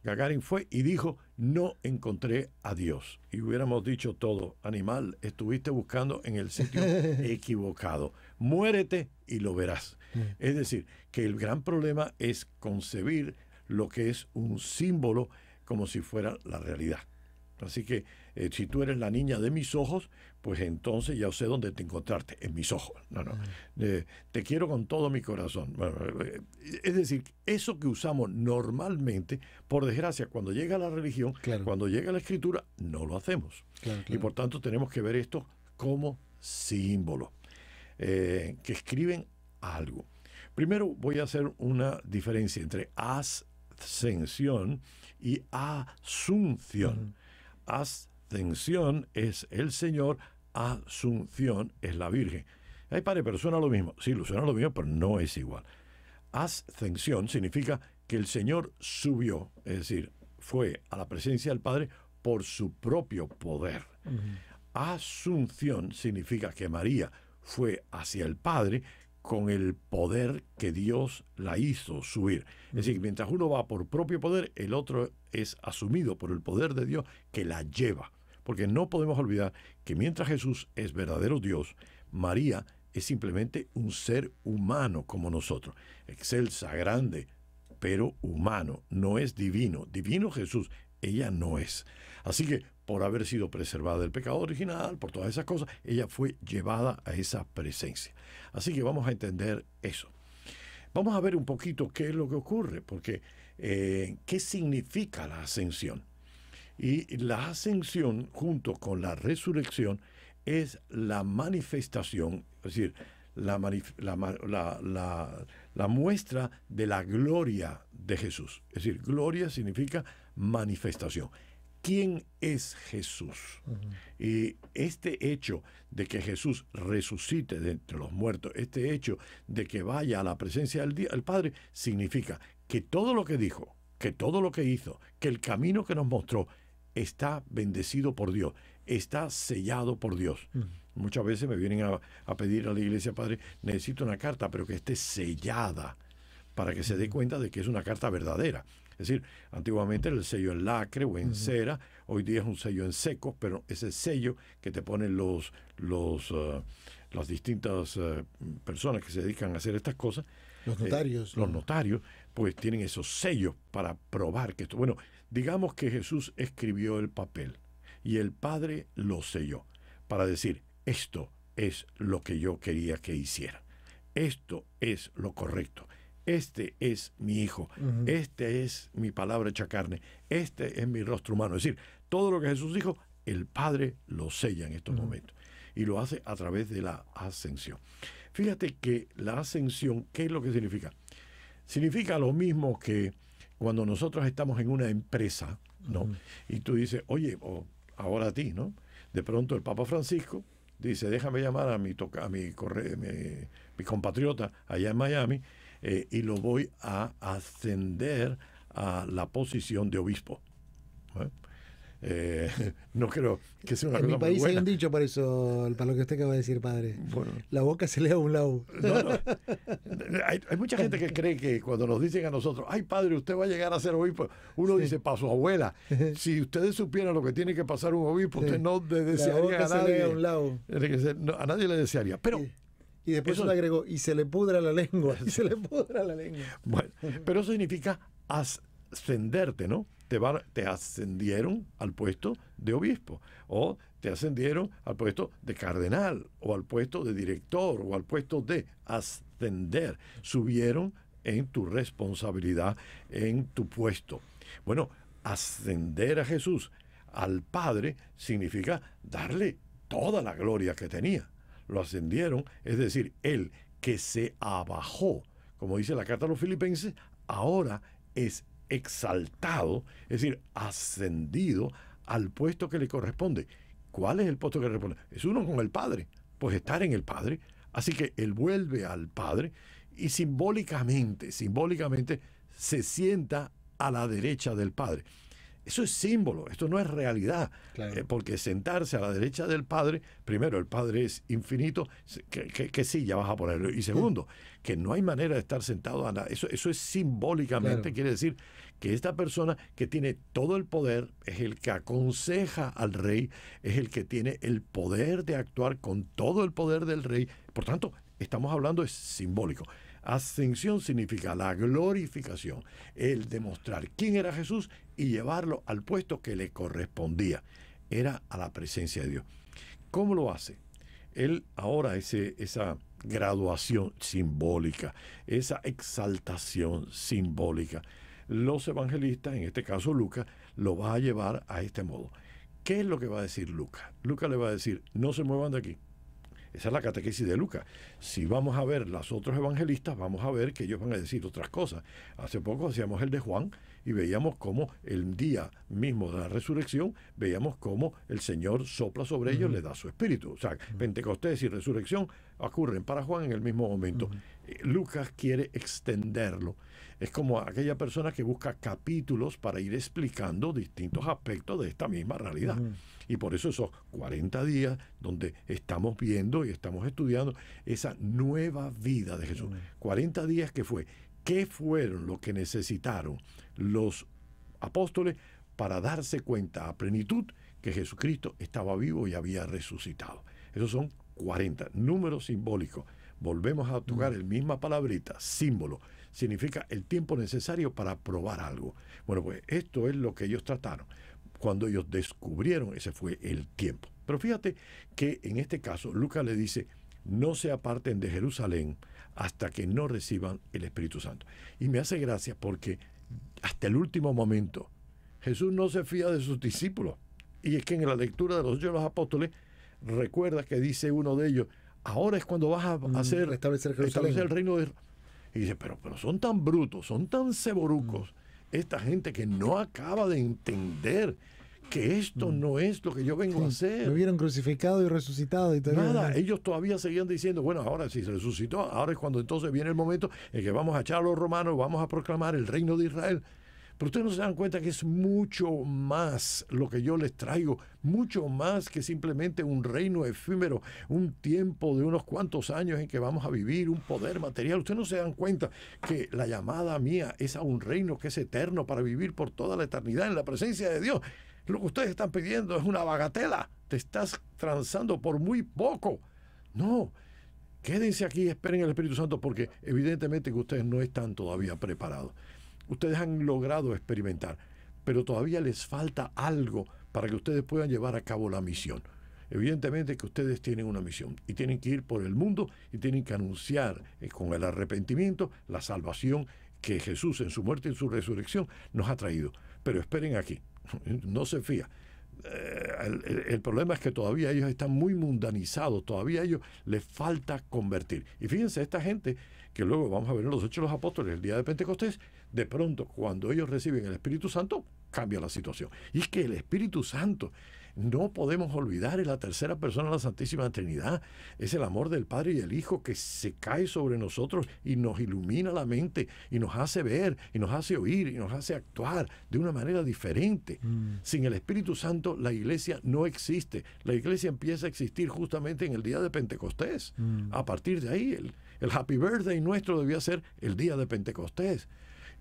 Gagarin fue y dijo, no encontré a Dios. Y hubiéramos dicho todo, animal, estuviste buscando en el sitio equivocado. Muérete y lo verás. Es decir, que el gran problema es concebir lo que es un símbolo como si fuera la realidad. Así que si tú eres la niña de mis ojos, pues entonces ya sé dónde te encontraste, en mis ojos. Te quiero con todo mi corazón. Bueno, es decir, eso que usamos normalmente, por desgracia, cuando llega la religión, cuando llega la escritura, no lo hacemos. Y por tanto tenemos que ver esto como símbolo, que escriben algo. Primero voy a hacer una diferencia entre ascensión y asunción. Ascensión es el Señor, asunción es la Virgen. Ay, padre, pero suena lo mismo. Sí, suena lo mismo, pero no es igual. Ascensión significa que el Señor subió, es decir, fue a la presencia del Padre por su propio poder. Asunción significa que María fue hacia el Padre con el poder que Dios la hizo subir. Es decir, mientras uno va por propio poder, el otro es asumido por el poder de Dios que la lleva. Porque no podemos olvidar que mientras Jesús es verdadero Dios, María es simplemente un ser humano como nosotros. Excelsa, grande, pero humano. No es divino. Divino Jesús, ella no es. Así que por haber sido preservada del pecado original, por todas esas cosas, ella fue llevada a esa presencia. Así que vamos a entender eso. Vamos a ver un poquito qué es lo que ocurre, porque qué significa la ascensión. Y la ascensión, junto con la resurrección, es la manifestación, es decir, la muestra de la gloria de Jesús. Es decir, gloria significa manifestación. ¿Quién es Jesús? Y este hecho de que Jesús resucite de entre los muertos, este hecho de que vaya a la presencia del Padre, significa que todo lo que dijo, que todo lo que hizo, que el camino que nos mostró está bendecido por Dios, está sellado por Dios. Muchas veces me vienen a pedir a la iglesia, padre, necesito una carta, pero que esté sellada, para que se dé cuenta de que es una carta verdadera. Es decir, antiguamente era el sello en lacre o en cera, hoy día es un sello en seco, pero ese sello que te ponen las distintas personas que se dedican a hacer estas cosas,
los notarios.
Los notarios, pues tienen esos sellos para probar que esto... Bueno, digamos que Jesús escribió el papel y el Padre lo selló para decir, esto es lo que yo quería que hiciera. Esto es lo correcto. Este es mi hijo. Este es mi palabra hecha carne. Este es mi rostro humano. Es decir, todo lo que Jesús dijo, el Padre lo sella en estos momentos. Y lo hace a través de la ascensión. Fíjate que la ascensión, ¿qué es lo que significa? Significa lo mismo que cuando nosotros estamos en una empresa, ¿no? Y tú dices, oye, ahora a ti, ¿no? De pronto el Papa Francisco dice, déjame llamar a mi compatriota allá en Miami, y lo voy a ascender a la posición de obispo. No creo que sea una cosa muy buena.
En mi país hay un dicho para eso, para lo que usted acaba de decir, padre.
Bueno.
La boca se lee a un lado.
No. Hay mucha gente que cree que cuando nos dicen a nosotros, ay padre, usted va a llegar a ser obispo, uno dice, para su abuela, si ustedes supieran lo que tiene que pasar un obispo, usted no le desearía a nadie.
A un lado.
A nadie le desearía. Pero
y después le agregó, y se le pudra la lengua. Y se le pudra la lengua.
Bueno, pero eso significa ascenderte, ¿no? Te ascendieron al puesto de obispo, o te ascendieron al puesto de cardenal, o al puesto de director, o al puesto de ascender. Subieron en tu responsabilidad, en tu puesto. Bueno, ascender a Jesús al Padre significa darle toda la gloria que tenía. Lo ascendieron, es decir, él que se abajó, como dice la carta a los Filipenses, ahora es exaltado, es decir, ascendido al puesto que le corresponde. ¿Cuál es el puesto que le corresponde? Es uno con el Padre, pues estar en el Padre. Así que él vuelve al Padre y simbólicamente se sienta a la derecha del Padre. Eso es símbolo, esto no es realidad, claro. Porque sentarse a la derecha del Padre, primero, el Padre es infinito, que sí, ya vas a ponerlo, y segundo, que no hay manera de estar sentado a nada. Eso es simbólicamente, claro. Quiere decir que esta persona que tiene todo el poder, es el que aconseja al rey, es el que tiene el poder de actuar con todo el poder del rey, por tanto, estamos hablando es simbólico. Ascensión significa la glorificación, el demostrar quién era Jesús y llevarlo al puesto que le correspondía. Era a la presencia de Dios. ¿Cómo lo hace? Él ahora esa graduación simbólica, esa exaltación simbólica, los evangelistas, en este caso Lucas, lo va a llevar a este modo. ¿Qué es lo que va a decir Lucas? Lucas le va a decir, no se muevan de aquí. Esa es la catequesis de Lucas. Si vamos a ver los otros evangelistas, vamos a ver que ellos van a decir otras cosas. Hace poco hacíamos el de Juan y veíamos cómo el día mismo de la resurrección, veíamos cómo el Señor sopla sobre ellos, le da su espíritu. O sea, Pentecostés y resurrección ocurren para Juan en el mismo momento. Lucas quiere extenderlo. Es como aquella persona que busca capítulos para ir explicando distintos aspectos de esta misma realidad. Y por eso esos 40 días donde estamos viendo y estamos estudiando esa nueva vida de Jesús. 40 días que fue. ¿Qué fueron lo que necesitaron los apóstoles para darse cuenta a plenitud que Jesucristo estaba vivo y había resucitado? Esos son 40, números simbólicos. Volvemos a tocar la misma palabrita, símbolo. Significa el tiempo necesario para probar algo. Bueno, pues esto es lo que ellos trataron. Cuando ellos descubrieron, ese fue el tiempo. Pero fíjate que en este caso, Lucas le dice, no se aparten de Jerusalén hasta que no reciban el Espíritu Santo. Y me hace gracia porque hasta el último momento Jesús no se fía de sus discípulos. Y es que en la lectura de los Hechos de los Apóstoles, recuerda que dice uno de ellos, ahora es cuando vas a hacer establecer el reino de... Y dice, pero son tan brutos, son tan ceborucos, esta gente que no acaba de entender que esto no es lo que yo vengo a hacer.
Lo vieron crucificado y resucitado y todavía
Nada, ellos todavía seguían diciendo, bueno, ahora sí se resucitó, ahora es cuando entonces viene el momento en que vamos a echar a los romanos, vamos a proclamar el reino de Israel. Pero ustedes no se dan cuenta que es mucho más lo que yo les traigo, mucho más que simplemente un reino efímero, un tiempo de unos cuantos años en que vamos a vivir, un poder material. Ustedes no se dan cuenta que la llamada mía es a un reino que es eterno para vivir por toda la eternidad en la presencia de Dios. Lo que ustedes están pidiendo es una bagatela, te estás transando por muy poco. No, quédense aquí y esperen el Espíritu Santo, porque evidentemente que ustedes no están todavía preparados. Ustedes han logrado experimentar, pero todavía les falta algo para que ustedes puedan llevar a cabo la misión. Evidentemente que ustedes tienen una misión y tienen que ir por el mundo y tienen que anunciar con el arrepentimiento la salvación que Jesús en su muerte y en su resurrección nos ha traído. Pero esperen aquí, no se fía. El problema es que todavía ellos están muy mundanizados, todavía a ellos les falta convertir. Y fíjense, esta gente que luego vamos a ver en los Hechos de los Apóstoles, el día de Pentecostés, de pronto cuando ellos reciben el Espíritu Santo, cambia la situación. Y es que el Espíritu Santo, no podemos olvidar, es la tercera persona de la Santísima Trinidad, es el amor del Padre y el Hijo que se cae sobre nosotros y nos ilumina la mente y nos hace ver y nos hace oír y nos hace actuar de una manera diferente. Sin el Espíritu Santo la iglesia no existe. La iglesia empieza a existir justamente en el día de Pentecostés. A partir de ahí el Happy Birthday nuestro debía ser el día de Pentecostés,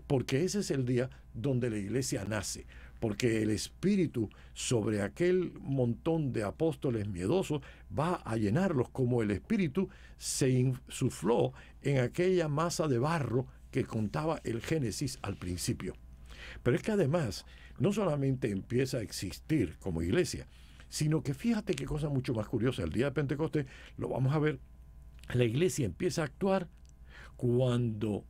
porque ese es el día donde la iglesia nace, porque el Espíritu sobre aquel montón de apóstoles miedosos va a llenarlos, como el Espíritu se insufló en aquella masa de barro que contaba el Génesis al principio. Pero es que además no solamente empieza a existir como iglesia, sino que fíjate qué cosa mucho más curiosa. El día de Pentecostés lo vamos a ver. La iglesia empieza a actuar cuando,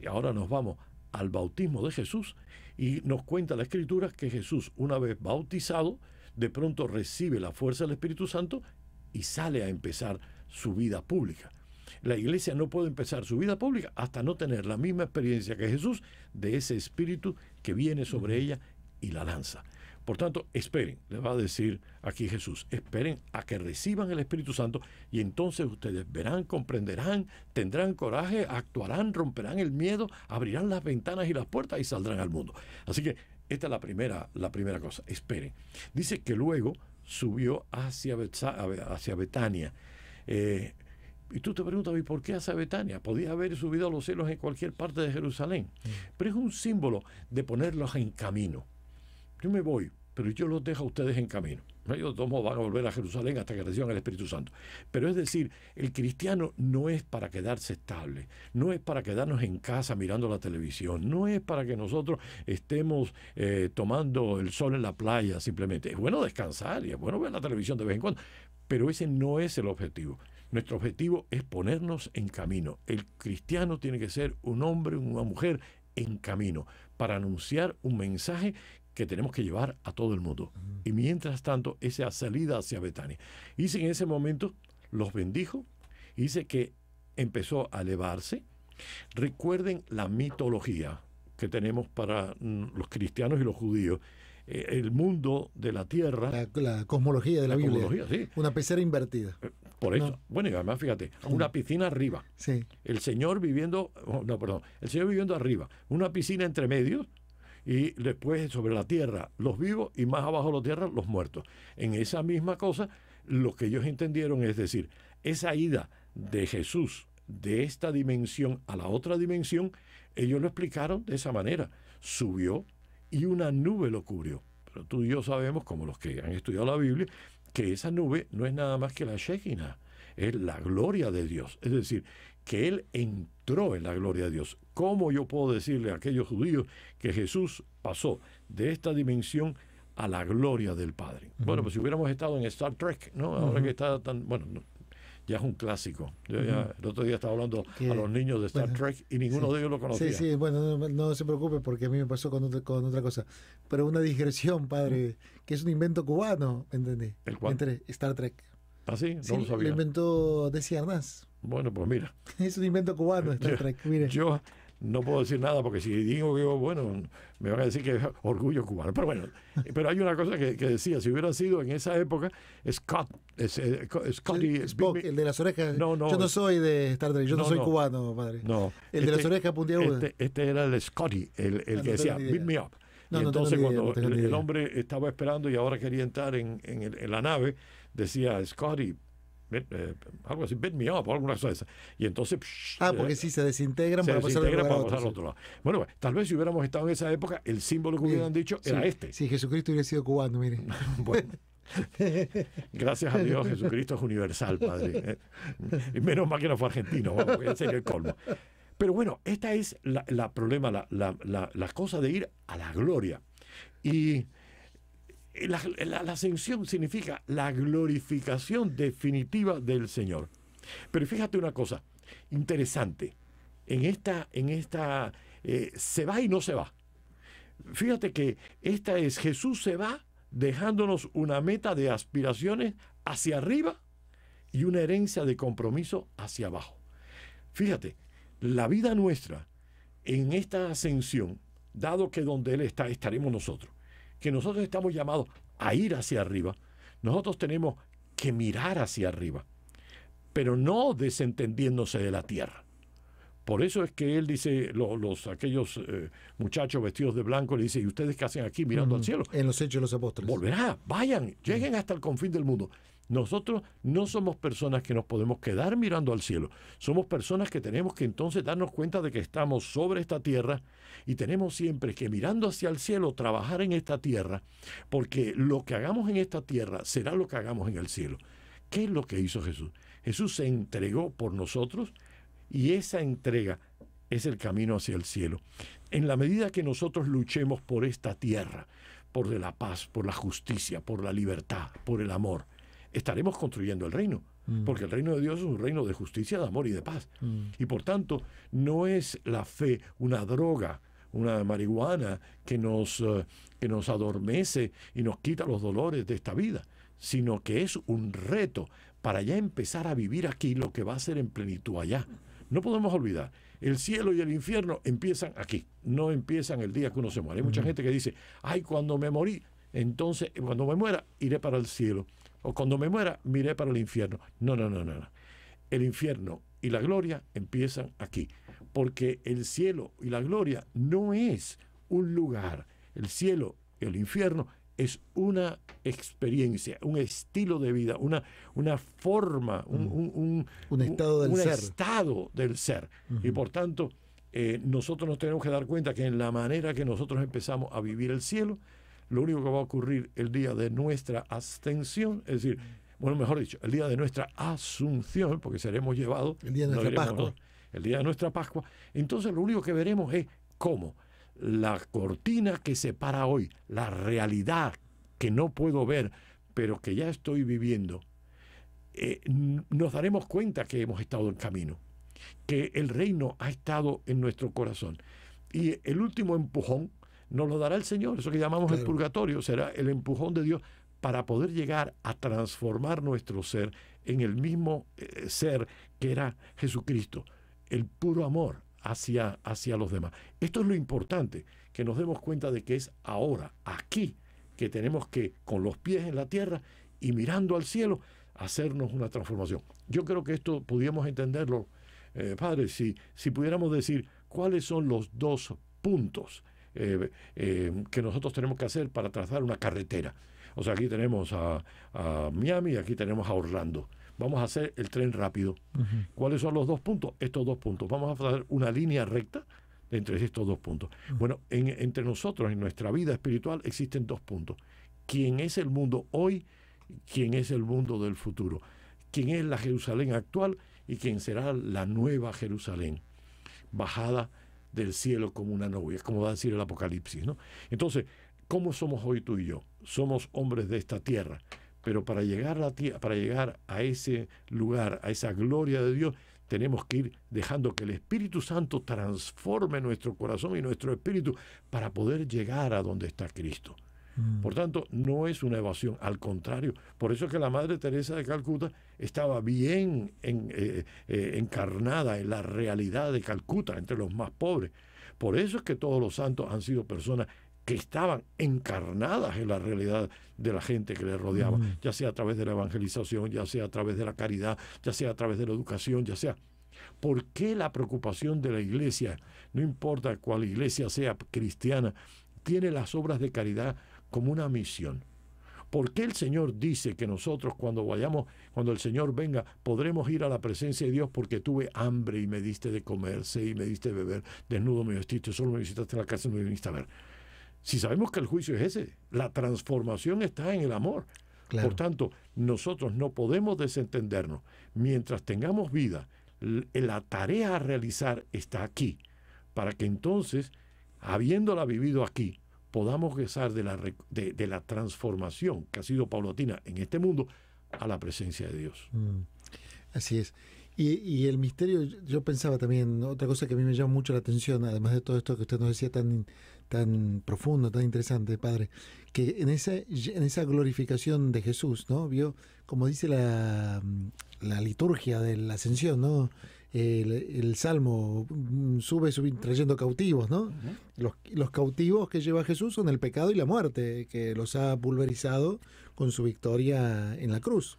ahora nos vamos al bautismo de Jesús, y nos cuenta la Escritura que Jesús, una vez bautizado, de pronto recibe la fuerza del Espíritu Santo y sale a empezar su vida pública. La iglesia no puede empezar su vida pública hasta no tener la misma experiencia que Jesús de ese Espíritu que viene sobre ella y la lanza. Por tanto, esperen, le va a decir aquí Jesús, esperen a que reciban el Espíritu Santo y entonces ustedes verán, comprenderán, tendrán coraje, actuarán, romperán el miedo, abrirán las ventanas y las puertas y saldrán al mundo. Así que esta es la primera cosa, esperen. Dice que luego subió hacia Betania. Y tú te preguntas, ¿y por qué hacia Betania? Podía haber subido a los cielos en cualquier parte de Jerusalén. Pero es un símbolo de ponerlos en camino. Yo me voy, pero yo los dejo a ustedes en camino. Ellos todos van a volver a Jerusalén hasta que reciban el Espíritu Santo. Pero es decir, el cristiano no es para quedarse estable, no es para quedarnos en casa mirando la televisión, no es para que nosotros estemos tomando el sol en la playa simplemente. Es bueno descansar y es bueno ver la televisión de vez en cuando, pero ese no es el objetivo. Nuestro objetivo es ponernos en camino. El cristiano tiene que ser un hombre, una mujer en camino para anunciar un mensaje que tenemos que llevar a todo el mundo. Y mientras tanto, esa salida hacia Betania. Dice que en ese momento los bendijo, dice que empezó a elevarse. Recuerden la mitología que tenemos para los cristianos y los judíos. El mundo de la tierra.
La cosmología de la Biblia.
Cosmología, sí.
Una pecera invertida.
Por eso. No. Bueno, y además, fíjate, una piscina arriba.
Sí.
El Señor viviendo arriba. Una piscina entre medios. Y después sobre la tierra los vivos y más abajo de la tierra los muertos. En esa misma cosa, lo que ellos entendieron es decir, esa ida de Jesús de esta dimensión a la otra dimensión, ellos lo explicaron de esa manera. Subió y una nube lo cubrió. Pero tú y yo sabemos, como los que han estudiado la Biblia, que esa nube no es nada más que la Shekinah, es la gloria de Dios. Es decir, que Él entró en la gloria de Dios. ¿Cómo yo puedo decirle a aquellos judíos que Jesús pasó de esta dimensión a la gloria del Padre? Bueno, pues si hubiéramos estado en Star Trek, ¿no? Ahora que está tan... Bueno, no, ya es un clásico. Yo ya, el otro día estaba hablando a los niños de Star Trek y ninguno de ellos lo conocía.
Sí, bueno, no se preocupe porque a mí me pasó con otra cosa. Pero una digresión, padre, que es un invento cubano, ¿entendí?
¿El cuál?
Entre Star Trek.
¿Ah, sí? No lo sabía.
Lo inventó Desi Arnaz.
Bueno, pues mira.
Es un invento cubano, Star Trek, mire.
Yo no puedo decir nada porque si digo que bueno, me van a decir que es orgullo cubano. Pero bueno, pero hay una cosa que decía, si hubiera sido en esa época, Scotty...
Spock, el de las orejas.
No,
yo no soy de Star Trek, yo no soy
no.
cubano, padre.
No.
El de las orejas puntiagudas.
Este era el Scotty, el que decía, beat me up.
No,
y entonces cuando el
idea.
hombre estaba esperando y ahora quería entrar en la nave, decía, Scotty, algo así, beat me up, o alguna cosa de esa. Y entonces...
porque sí, se desintegran
para pasar
al
otro lado. Bueno, tal vez si hubiéramos estado en esa época, el símbolo que hubieran dicho era este.
Sí, Jesucristo hubiera sido cubano, mire.
Bueno. Gracias a Dios, Jesucristo es universal, padre. Y menos mal que no fue argentino, vamos, ese sería el colmo. Pero bueno, esta es la problema, la cosa de ir a la gloria. Y la ascensión significa la glorificación definitiva del Señor. Pero fíjate una cosa interesante. En esta se va y no se va. Fíjate que esta es Jesús se va dejándonos una meta de aspiraciones hacia arriba y una herencia de compromiso hacia abajo. Fíjate, la vida nuestra en esta ascensión, dado que donde Él está, estaremos nosotros, que nosotros estamos llamados a ir hacia arriba, nosotros tenemos que mirar hacia arriba, pero no desentendiéndose de la tierra. Por eso es que Él dice, aquellos muchachos vestidos de blanco, le dice, ¿y ustedes qué hacen aquí mirando al cielo?
En los Hechos de los Apóstoles.
Volverá, vayan, lleguen hasta el confín del mundo. Nosotros no somos personas que nos podemos quedar mirando al cielo. Somos personas que tenemos que entonces darnos cuenta de que estamos sobre esta tierra y tenemos siempre que mirando hacia el cielo trabajar en esta tierra, porque lo que hagamos en esta tierra será lo que hagamos en el cielo. ¿Qué es lo que hizo Jesús? Jesús se entregó por nosotros y esa entrega es el camino hacia el cielo. En la medida que nosotros luchemos por esta tierra, por la paz, por la justicia, por la libertad, por el amor, estaremos construyendo el reino, porque el reino de Dios es un reino de justicia, de amor y de paz. Y por tanto, no es la fe una droga, una marihuana que nos adormece y nos quita los dolores de esta vida, sino que es un reto para ya empezar a vivir aquí lo que va a ser en plenitud allá. No podemos olvidar, el cielo y el infierno empiezan aquí, no empiezan el día que uno se muere. Hay mucha gente que dice, ay, cuando me morí, entonces cuando me muera iré para el cielo. O cuando me muera, miré para el infierno. No. El infierno y la gloria empiezan aquí. Porque el cielo y la gloria no es un lugar. El cielo y el infierno es una experiencia, un estilo de vida, una forma, un estado del ser. Y por tanto, nosotros nos tenemos que dar cuenta que en la manera que nosotros empezamos a vivir el cielo, lo único que va a ocurrir el día de nuestra ascensión, es decir, bueno, mejor dicho, el día de nuestra asunción, porque seremos llevados
el día de nuestra Pascua.
El día de nuestra Pascua. Entonces lo único que veremos es cómo la cortina que separa hoy la realidad que no puedo ver, pero que ya estoy viviendo, nos daremos cuenta que hemos estado en camino, que el reino ha estado en nuestro corazón. Y el último empujón nos lo dará el Señor, eso que llamamos el purgatorio, será el empujón de Dios para poder llegar a transformar nuestro ser en el mismo ser que era Jesucristo, el puro amor hacia los demás. Esto es lo importante, que nos demos cuenta de que es ahora, aquí, que tenemos que, con los pies en la tierra y mirando al cielo, hacernos una transformación. Yo creo que esto pudiéramos entenderlo, Padre, si pudiéramos decir cuáles son los 2 puntos que nosotros tenemos que hacer para trazar una carretera. O sea, aquí tenemos a Miami y aquí tenemos a Orlando. Vamos a hacer el tren rápido. ¿Cuáles son los 2 puntos? Estos 2 puntos. Vamos a hacer una línea recta entre estos 2 puntos. Bueno, entre nosotros, en nuestra vida espiritual, existen 2 puntos. ¿Quién es el mundo hoy? ¿Quién es el mundo del futuro? ¿Quién es la Jerusalén actual? ¿Y quién será la nueva Jerusalén? Bajada del cielo como una novia, como va a decir el Apocalipsis, ¿no? Entonces, ¿cómo somos hoy tú y yo? Somos hombres de esta tierra, pero para llegar a ese lugar, a esa gloria de Dios, tenemos que ir dejando que el Espíritu Santo transforme nuestro corazón y nuestro espíritu para poder llegar a donde está Cristo. Por tanto, no es una evasión, al contrario. Por eso es que la Madre Teresa de Calcuta estaba bien encarnada en la realidad de Calcuta, entre los más pobres. Por eso es que todos los santos han sido personas que estaban encarnadas en la realidad de la gente que les rodeaba, ya sea a través de la evangelización, ya sea a través de la caridad, ya sea a través de la educación, ya sea. ¿Por qué la preocupación de la iglesia, no importa cuál iglesia sea cristiana, tiene las obras de caridad como una misión? ¿Por qué el Señor dice que nosotros cuando el Señor venga, podremos ir a la presencia de Dios porque tuve hambre y me diste de comer, sed y me diste de beber, desnudo me vestiste, solo me visitaste en la cárcel y me viniste a ver? Si sabemos que el juicio es ese, la transformación está en el amor. Claro. Por tanto, nosotros no podemos desentendernos. Mientras tengamos vida, la tarea a realizar está aquí, para que entonces, habiéndola vivido aquí, podamos gozar de la transformación que ha sido paulatina en este mundo a la presencia de Dios.
Así es. Y el misterio, yo pensaba también, otra cosa que a mí me llama mucho la atención, además de todo esto que usted nos decía tan profundo, tan interesante, Padre, que en esa glorificación de Jesús, ¿no? Vio, como dice la liturgia de la Ascensión, ¿no? El Salmo sube trayendo cautivos, ¿no? Los cautivos que lleva Jesús son el pecado y la muerte, que los ha pulverizado con su victoria en la cruz.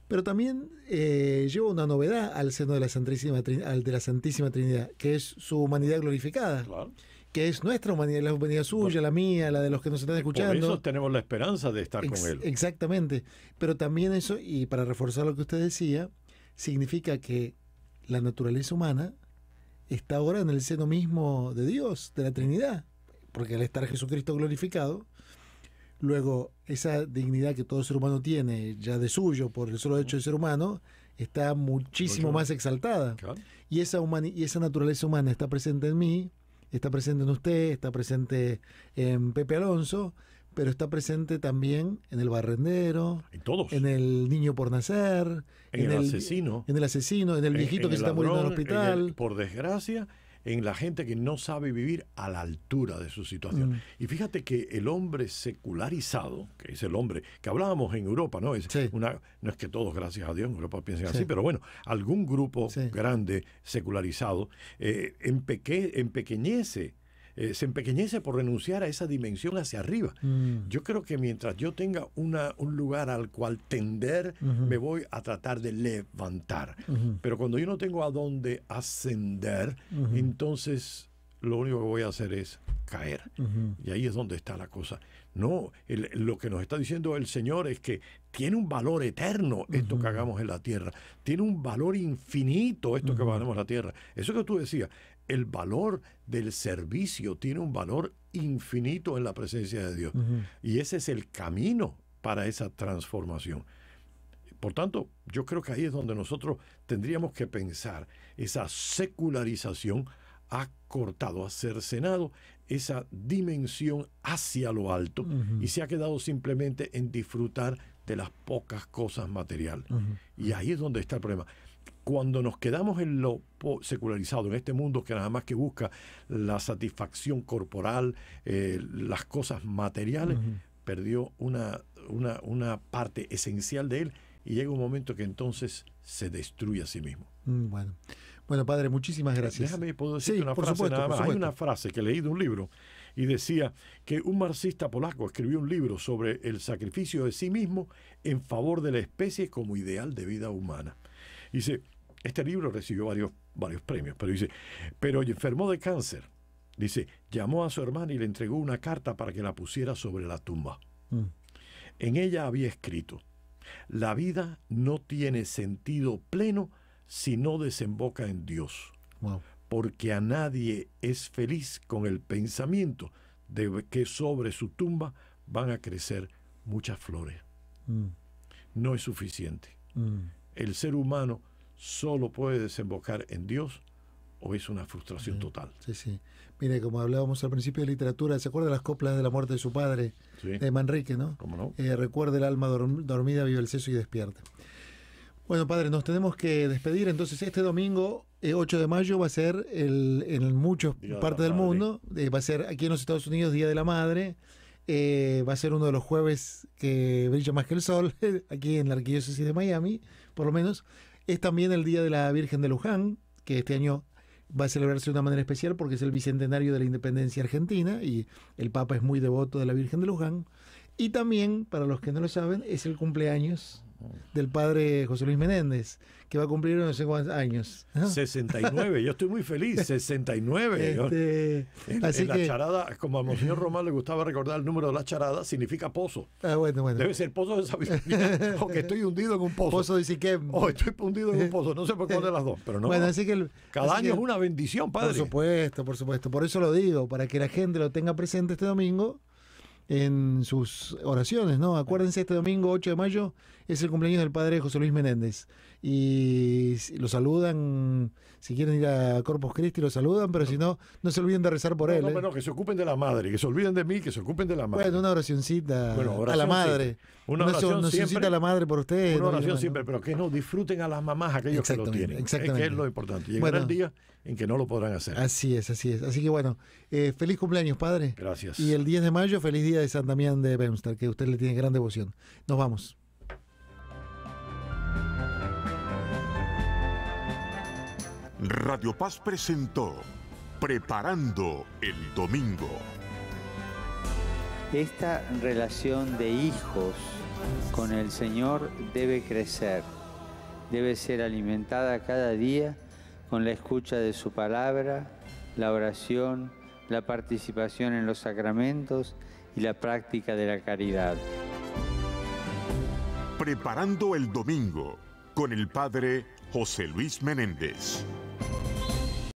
Pero también lleva una novedad al seno de la Santísima Trinidad, que es su humanidad glorificada. Claro. Que es nuestra humanidad, la humanidad suya, la mía, la de los que nos están escuchando.
Por eso tenemos la esperanza de estar con Él.
Exactamente. Pero también eso, y para reforzar lo que usted decía, significa que la naturaleza humana está ahora en el seno mismo de Dios, de la Trinidad. Porque al estar Jesucristo glorificado, luego esa dignidad que todo ser humano tiene, ya de suyo, por el solo hecho de ser humano, está muchísimo más exaltada. Claro. Y esa naturaleza humana está presente en mí, está presente en usted, está presente en Pepe Alonso, pero está presente también en el barrendero,
en todos,
en el niño por nacer,
en el asesino,
en el viejito que se está muriendo en el hospital.
Por desgracia, en la gente que no sabe vivir a la altura de su situación. Y fíjate que el hombre secularizado, que es el hombre que hablábamos en Europa, ¿no? No es que todos, gracias a Dios, en Europa piensen así, pero bueno, algún grupo grande secularizado se empequeñece por renunciar a esa dimensión hacia arriba. Yo creo que mientras yo tenga un lugar al cual tender, me voy a tratar de levantar. Pero cuando yo no tengo a dónde ascender, entonces lo único que voy a hacer es caer. Y ahí es donde está la cosa. No, lo que nos está diciendo el Señor es que tiene un valor eterno esto que hagamos en la tierra. Tiene un valor infinito esto que hagamos en la tierra. Eso que tú decías, el valor del servicio tiene un valor infinito en la presencia de Dios. Y ese es el camino para esa transformación. Por tanto, yo creo que ahí es donde nosotros tendríamos que pensar. Esa secularización ha cortado, ha cercenado esa dimensión hacia lo alto y se ha quedado simplemente en disfrutar de las pocas cosas materiales. Y ahí es donde está el problema. Cuando nos quedamos en lo secularizado, en este mundo que nada más que busca la satisfacción corporal, las cosas materiales, perdió una parte esencial de él y llega un momento que entonces se destruye a sí mismo.
Bueno, Padre, muchísimas gracias.
Déjame, ¿puedo decirte una frase
supuesto,
nada más? Hay una frase que leí de un libro y decía que un marxista polaco escribió un libro sobre el sacrificio de sí mismo en favor de la especie como ideal de vida humana. Dice, este libro recibió varios premios, pero dice, pero enfermó de cáncer. Dice, llamó a su hermana y le entregó una carta para que la pusiera sobre la tumba. En ella había escrito, la vida no tiene sentido pleno si no desemboca en Dios. Porque a nadie es feliz con el pensamiento de que sobre su tumba van a crecer muchas flores. No es suficiente. El ser humano solo puede desembocar en Dios o es una frustración total.
Sí. Mire, como hablábamos al principio de literatura, ¿se acuerda de las coplas de la muerte de su padre? De Manrique, ¿no?
¿Cómo no?
Recuerda el alma dormida, vive el seso y despierta. Bueno, Padre, nos tenemos que despedir. Entonces, este domingo, 8 de mayo, va a ser en muchas partes del mundo, va a ser aquí en los Estados Unidos Día de la Madre, va a ser uno de los jueves que brilla más que el sol, aquí en la Arquidiócesis de Miami, por lo menos. Es también el Día de la Virgen de Luján, que este año va a celebrarse de una manera especial porque es el bicentenario de la independencia argentina y el Papa es muy devoto de la Virgen de Luján. Y también, para los que no lo saben, es el cumpleaños del padre José Luis Menéndez, que va a cumplir no sé cuántos años, ¿no?
69, yo estoy muy feliz, 69.
Así
en la
que,
charada, como a Monseñor Román le gustaba recordar el número de la charada, significa pozo.
Bueno.
Debe ser pozo de sabiduría, o que estoy hundido en un pozo.
Pozo de Siquem.
O estoy hundido en un pozo, no sé por cuál de las dos, pero no.
Bueno, así que
cada año es una bendición, padre.
Por supuesto, por eso lo digo, para que la gente lo tenga presente este domingo en sus oraciones, ¿no? Acuérdense, este domingo 8 de mayo es el cumpleaños del padre José Luis Menéndez y lo saludan, si quieren ir a Corpus Christi lo saludan, pero si no, no se olviden de rezar por él.
No, que se ocupen de la madre, que se olviden de mí, que se ocupen de la madre.
Bueno, una oracioncita a la madre.
Una oración siempre
a la madre por ustedes.
Una oración siempre, pero que no disfruten a las mamás aquellos que lo tienen.
Exactamente.
Que es lo importante. Llegará el día en que no lo podrán hacer.
Así es. Así que bueno, feliz cumpleaños, padre.
Gracias.
Y el 10 de mayo, feliz día de San Damián de Bemstar, que usted le tiene gran devoción. Nos vamos.
Radio Paz presentó Preparando el Domingo.
Esta relación de hijos con el Señor debe crecer, debe ser alimentada cada día con la escucha de su palabra, la oración, la participación en los sacramentos y la práctica de la caridad.
Preparando el Domingo con el padre José Luis Menéndez.